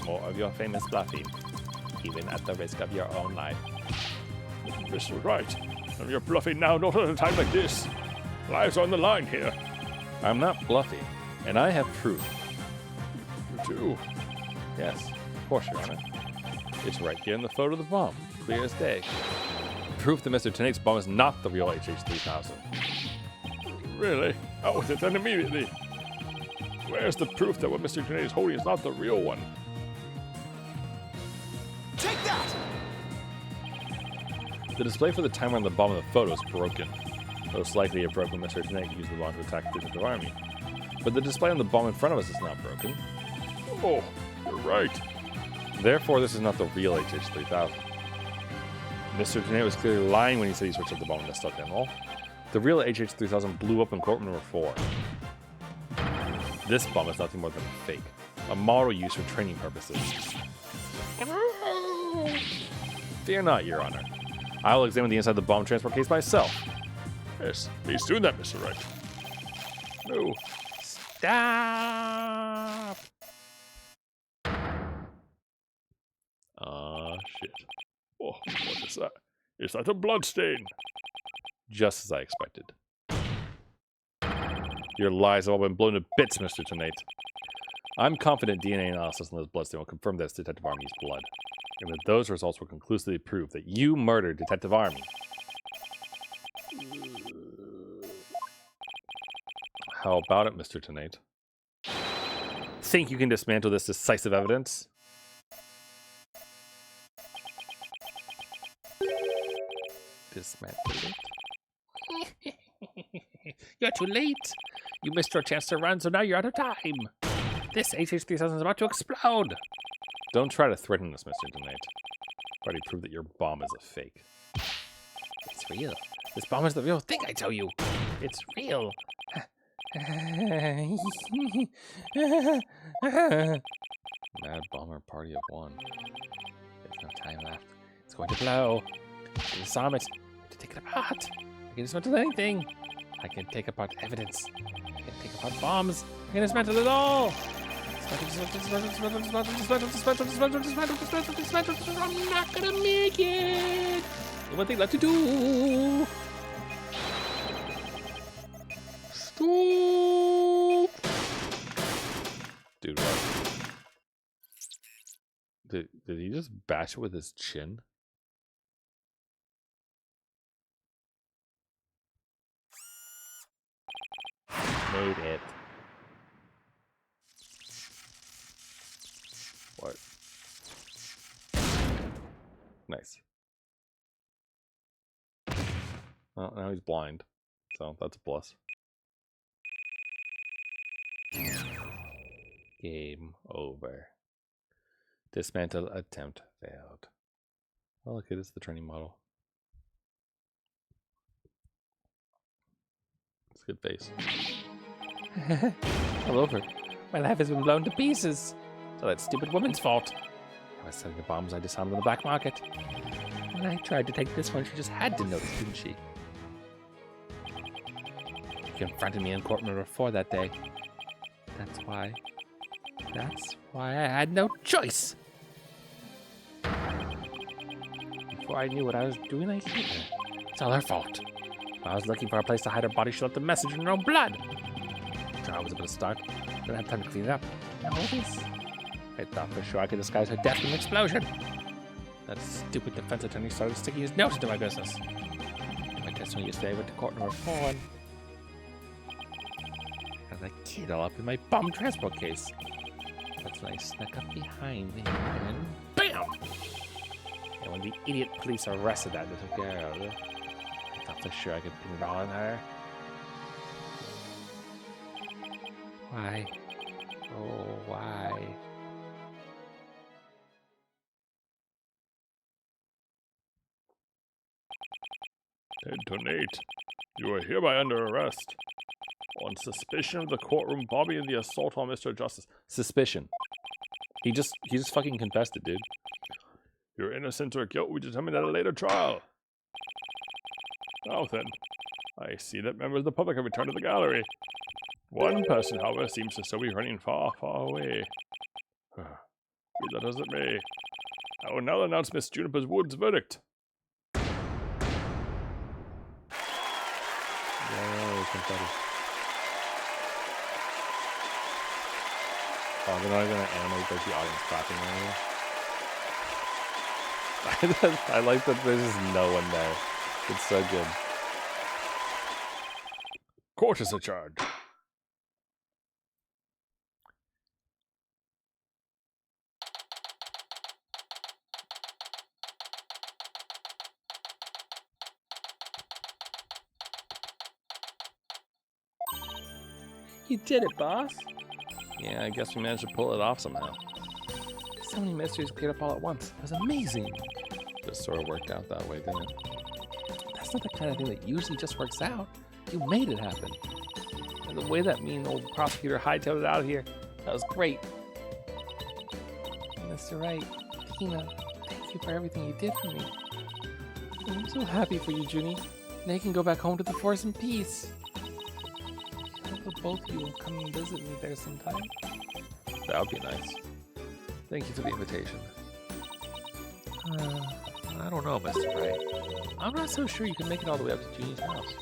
More of your famous bluffing, even at the risk of your own life. Mr. Wright, and you're bluffing now, not at a time like this. Lives on the line here. I'm not bluffing, and I have proof. You do? Yes, of course, Your Honor. It's right here in the photo of the bomb, clear as day. Proof that Mr. Tenate's bomb is not the real HH-3000. Really? Out with it then immediately. Where's the proof that what Mr. Tenate is holding is not the real one? Take that! The display for the timer on the bomb of the photo is broken. Most likely it broke when Mr. Tenate used the bomb to attack the Detective Army. But the display on the bomb in front of us is not broken. Oh, you're right. Therefore, this is not the real HH-3000. Mr. Tenate was clearly lying when he said he switched up the bomb in the stuck animal. The real HH-3000 blew up in courtroom number 4. This bomb is nothing more than a fake. A model used for training purposes. Fear not, Your Honor. I will examine the inside of the bomb transport case myself. Yes, please do that, Mr. Wright. No. Stop! Shit. Oh, what is that? Is that a blood stain? Just as I expected. Your lies have all been blown to bits, Mr. Tenate. I'm confident DNA analysis on this bloodstain will confirm that it's Detective Army's blood, and that those results will conclusively prove that you murdered Detective Army. How about it, Mr. Tenate? Think you can dismantle this decisive evidence? Dismantle it? You're too late. You missed your chance to run, so now you're out of time. This HH-3000 is about to explode. Don't try to threaten us, Mr. Tenate. I've already proved that your bomb is a fake. It's real. This bomb is the real thing, I tell you. It's real. Mad bomber party of one. There's no time left. It's going to blow. I just saw it. I have to take it apart. I can dismantle anything. I can take apart evidence. I can take apart bombs. I can dismantle it all. I'm not gonna make it. There's one thing left to do. Stop. Dude, what? Did he just bash it with his chin? Made it. What? Nice. Well, now he's blind, so that's a plus. Game over. Dismantle attempt failed. Oh, look, it is the training model. It's a good face. All over. My life has been blown to pieces. It's all that stupid woman's fault. I was selling the bombs I disarmed on the black market. When I tried to take this one, she just had to notice, didn't she? She confronted me in court number 4 that day. That's why I had no choice. Before I knew what I was doing, I hit her. It's all her fault. When I was looking for a place to hide her body, she left a message in her own blood. The trial was able to start. Didn't have time to clean it up. Now all this. I thought for sure I could disguise her death from an explosion. That stupid defense attorney started sticking his nose into my business. My testimony yesterday went to court number 4 and I got that kid all up in my bomb transport case. That's when I snuck up behind him and BAM! And when the idiot police arrested that little girl, I thought for sure I could pin it all on her. Why? Oh, why? Tenate, you are hereby under arrest on suspicion of the courtroom bombing and the assault on Mr. Justice. Suspicion. He just fucking confessed it, dude. Your innocence or guilt will be determined at a later trial. Now then, I see that members of the public have returned to the gallery. One person, however, seems to still be running far, far away. Be that as it may, I will now announce Miss Juniper Wood's verdict. Yay, confetti. Oh, they're not gonna animate like the audience clapping anymore. I like that there's just no one there. It's so good. Court is adjourned. You did it, boss. Yeah, I guess we managed to pull it off somehow. So many mysteries cleared up all at once. It was amazing. Just sort of worked out that way, didn't it? That's not the kind of thing that usually just works out. You made it happen. And the way that mean old prosecutor hightailed it out of here, that was great. Mr. Wright, Tina, thank you for everything you did for me. I'm so happy for you, Junie. Now you can go back home to the force in peace. I hope both of you will come and visit me there sometime. That would be nice. Thank you for the invitation. I don't know, Mr. Wright. I'm not so sure you can make it all the way up to Junie's house.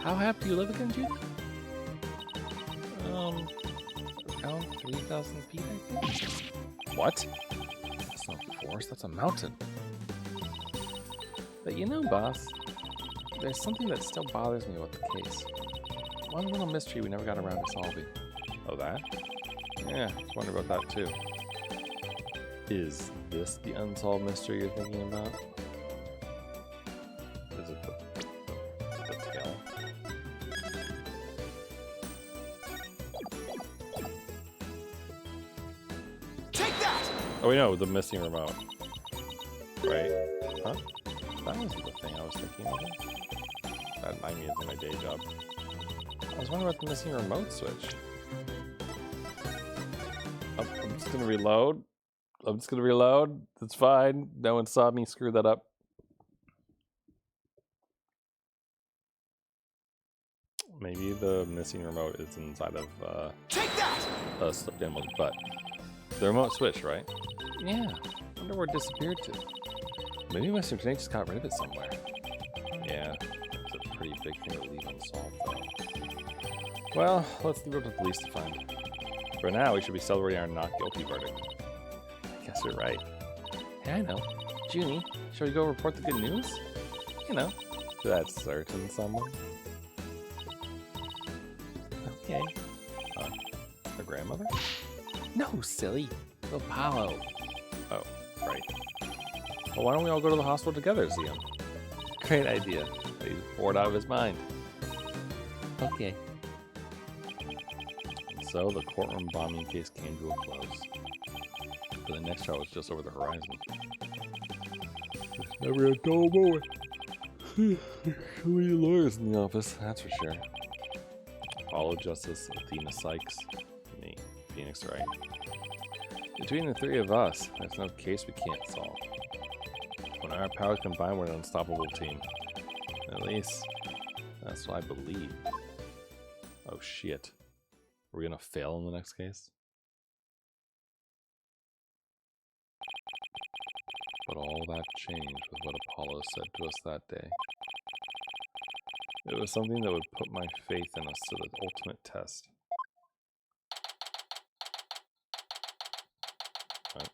How happy do you live again, Junie? Around 3,000 feet, I think. What? That's not a forest, that's a mountain. But you know, boss, there's something that still bothers me about the case. One little mystery we never got around to solving. Oh, that? Yeah, I was wondering about that too. Is this the unsolved mystery you're thinking about? Is it the tail? Take that! Oh, wait, no, the missing remote. Right? Huh? That wasn't the thing I was thinking of. That reminded me of my day job. I was wondering about the missing remote switch. Oh, I'm just gonna reload. It's fine. No one saw me screw that up. Maybe the missing remote is inside of Take that! a stuffed animal's butt. The remote switch, right? Yeah, I wonder where it disappeared to. Maybe Mr. Jake just got rid of it somewhere. Yeah, it's a pretty big thing to leave unsolved, though. Well, let's leave it to the police to find. For now, we should be celebrating our not guilty verdict. I guess you're right. Hey, I know. Junie, shall we go report the good news? You know. To that certain someone? Okay. Her grandmother? No, silly. To Apollo. Oh, right. Well, why don't we all go to the hospital together to see him? Great idea. He's bored out of his mind. Okay. So the courtroom bombing case came to a close. But the next trial was just over the horizon. There's never a dull moment. Too many lawyers in the office, that's for sure. Apollo Justice, Athena Sykes, me, Phoenix Wright. Between the three of us, there's no case we can't solve. When our powers combine, we're an unstoppable team. At least, that's what I believe. Oh shit. Are we gonna fail in the next case? But all that changed with what Apollo said to us that day. It was something that would put my faith in us to the ultimate test. Right.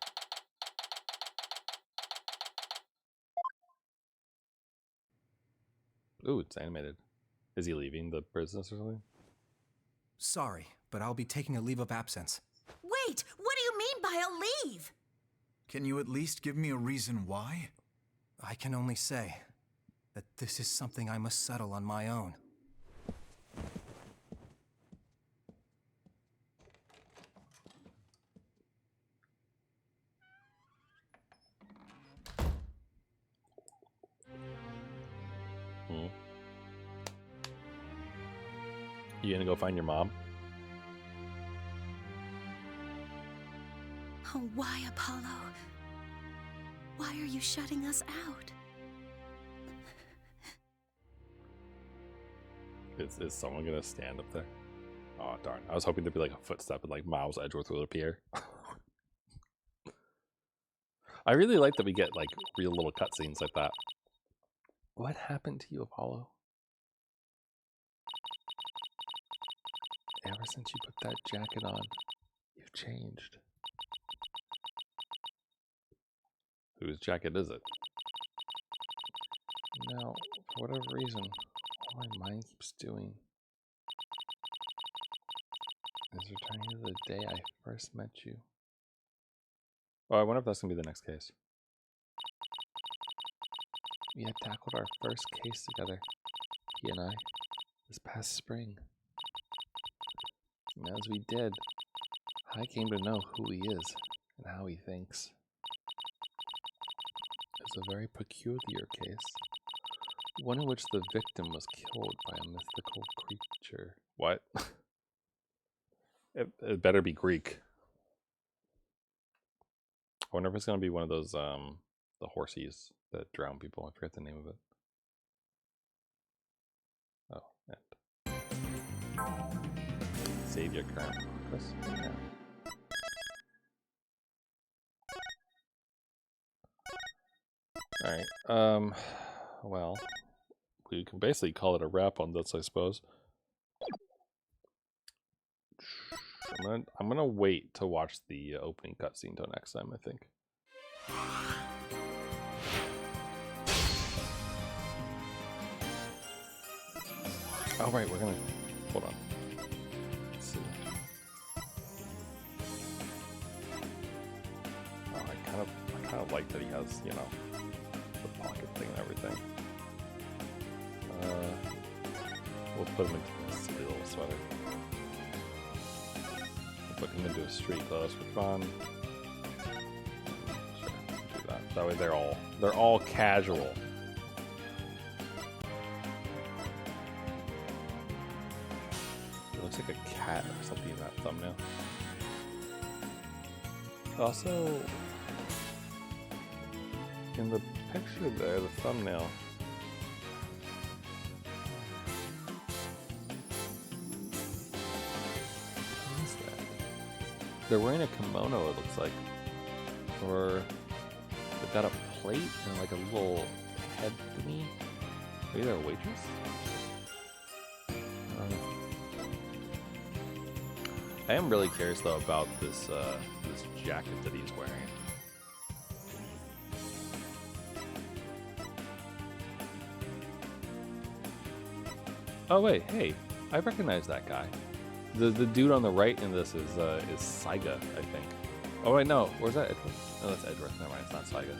Ooh, it's animated. Is he leaving the business or something? Sorry, but I'll be taking a leave of absence. Wait, what do you mean by a leave? Can you at least give me a reason why? I can only say that this is something I must settle on my own. You gonna go find your mom? Oh, why, Apollo? Why are you shutting us out? Is someone gonna stand up there? Oh darn! I was hoping there'd be like a footstep and like Miles Edgeworth would appear. I really like that we get like real little cutscenes like that. What happened to you, Apollo? Ever since you put that jacket on, you've changed. Whose jacket is it? Now, for whatever reason, all my mind keeps doing is returning to the day I first met you. Oh, I wonder if that's going to be the next case. We had tackled our first case together, he and I, this past spring. And as we did, I came to know who he is and how he thinks. It was a very peculiar case, one in which the victim was killed by a mythical creature. What? It better be Greek. I wonder if it's going to be one of those, the horsies that drown people. I forget the name of it. Oh, and save your current focus. Yeah. Alright, well, we can basically call it a wrap on this, I suppose. I'm gonna wait to watch the opening cutscene till next time, I think. Oh right, we're gonna hold on. Let's see. Oh, I kind of like that he has, you know, the pocket thing and everything. We'll put him into this silly little sweater. We'll put him into his street clothes for fun. Sure, do that. That way they're all casual. It looks like a cat or something in that thumbnail. Also, in the picture there, the thumbnail, what is that? They're wearing a kimono, it looks like. Or they've got a plate and like a little head thingy. Maybe they're a waitress? I don't know. I am really curious though about this this jacket that he's wearing. Oh wait, hey, I recognize that guy. The dude on the right in this is Saiga, I think. Oh wait, no, where's that? Edgeworth? No, that's Edgeworth. Never mind, it's not Saiga.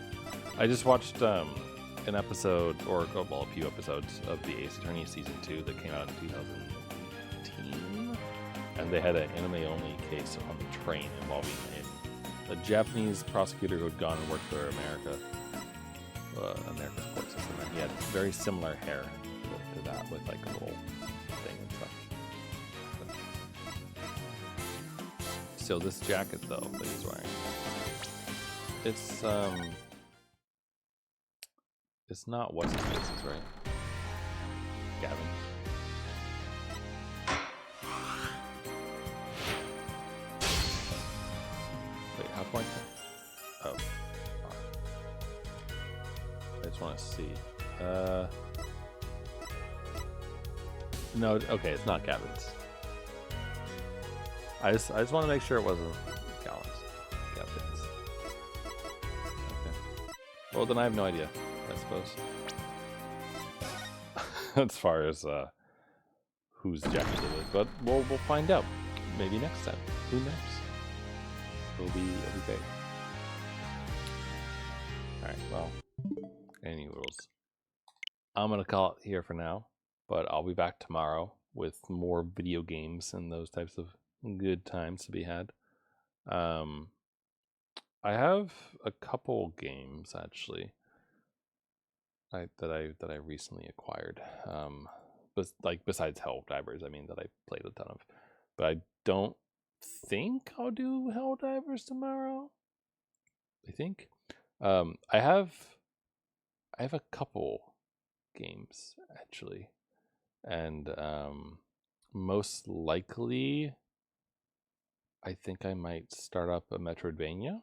I just watched an episode, or well, a few episodes of the Ace Attorney season 2 that came out in 2018, and they had an anime-only case on the train involving a Japanese prosecutor who had gone and worked for America's court system, and he had very similar hair to that, with like a little thing and stuff. So this jacket though that he's wearing, it's not what's his face's, right? Gavin. Wait, how point? Oh. I just want to see. No, okay, it's not Gavin's. I just want to make sure it wasn't Gavin's. Okay. Well, then I have no idea, I suppose. As far as whose jacket it is, but we'll find out. Maybe next time. Who knows? It'll be great. All right. Well, any rules. I'm gonna call it here for now, but I'll be back tomorrow with more video games and those types of good times to be had. I have a couple games actually that I recently acquired. But like besides Helldivers, I mean, that I played a ton of. But I don't think I'll do Helldivers tomorrow. I think I have a couple games actually And most likely, I think I might start up a Metroidvania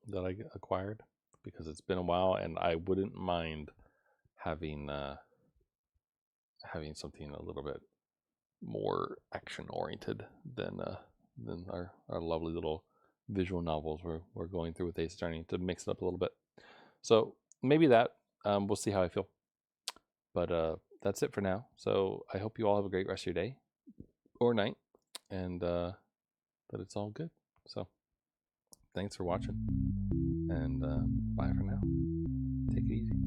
that I acquired because it's been a while, and I wouldn't mind having having something a little bit more action oriented than our lovely little visual novels we're going through with Ace Attorney, to mix it up a little bit. So maybe that we'll see how I feel. But that's it for now. So I hope you all have a great rest of your day or night, and that it's all good. So thanks for watching, and bye for now. Take it easy.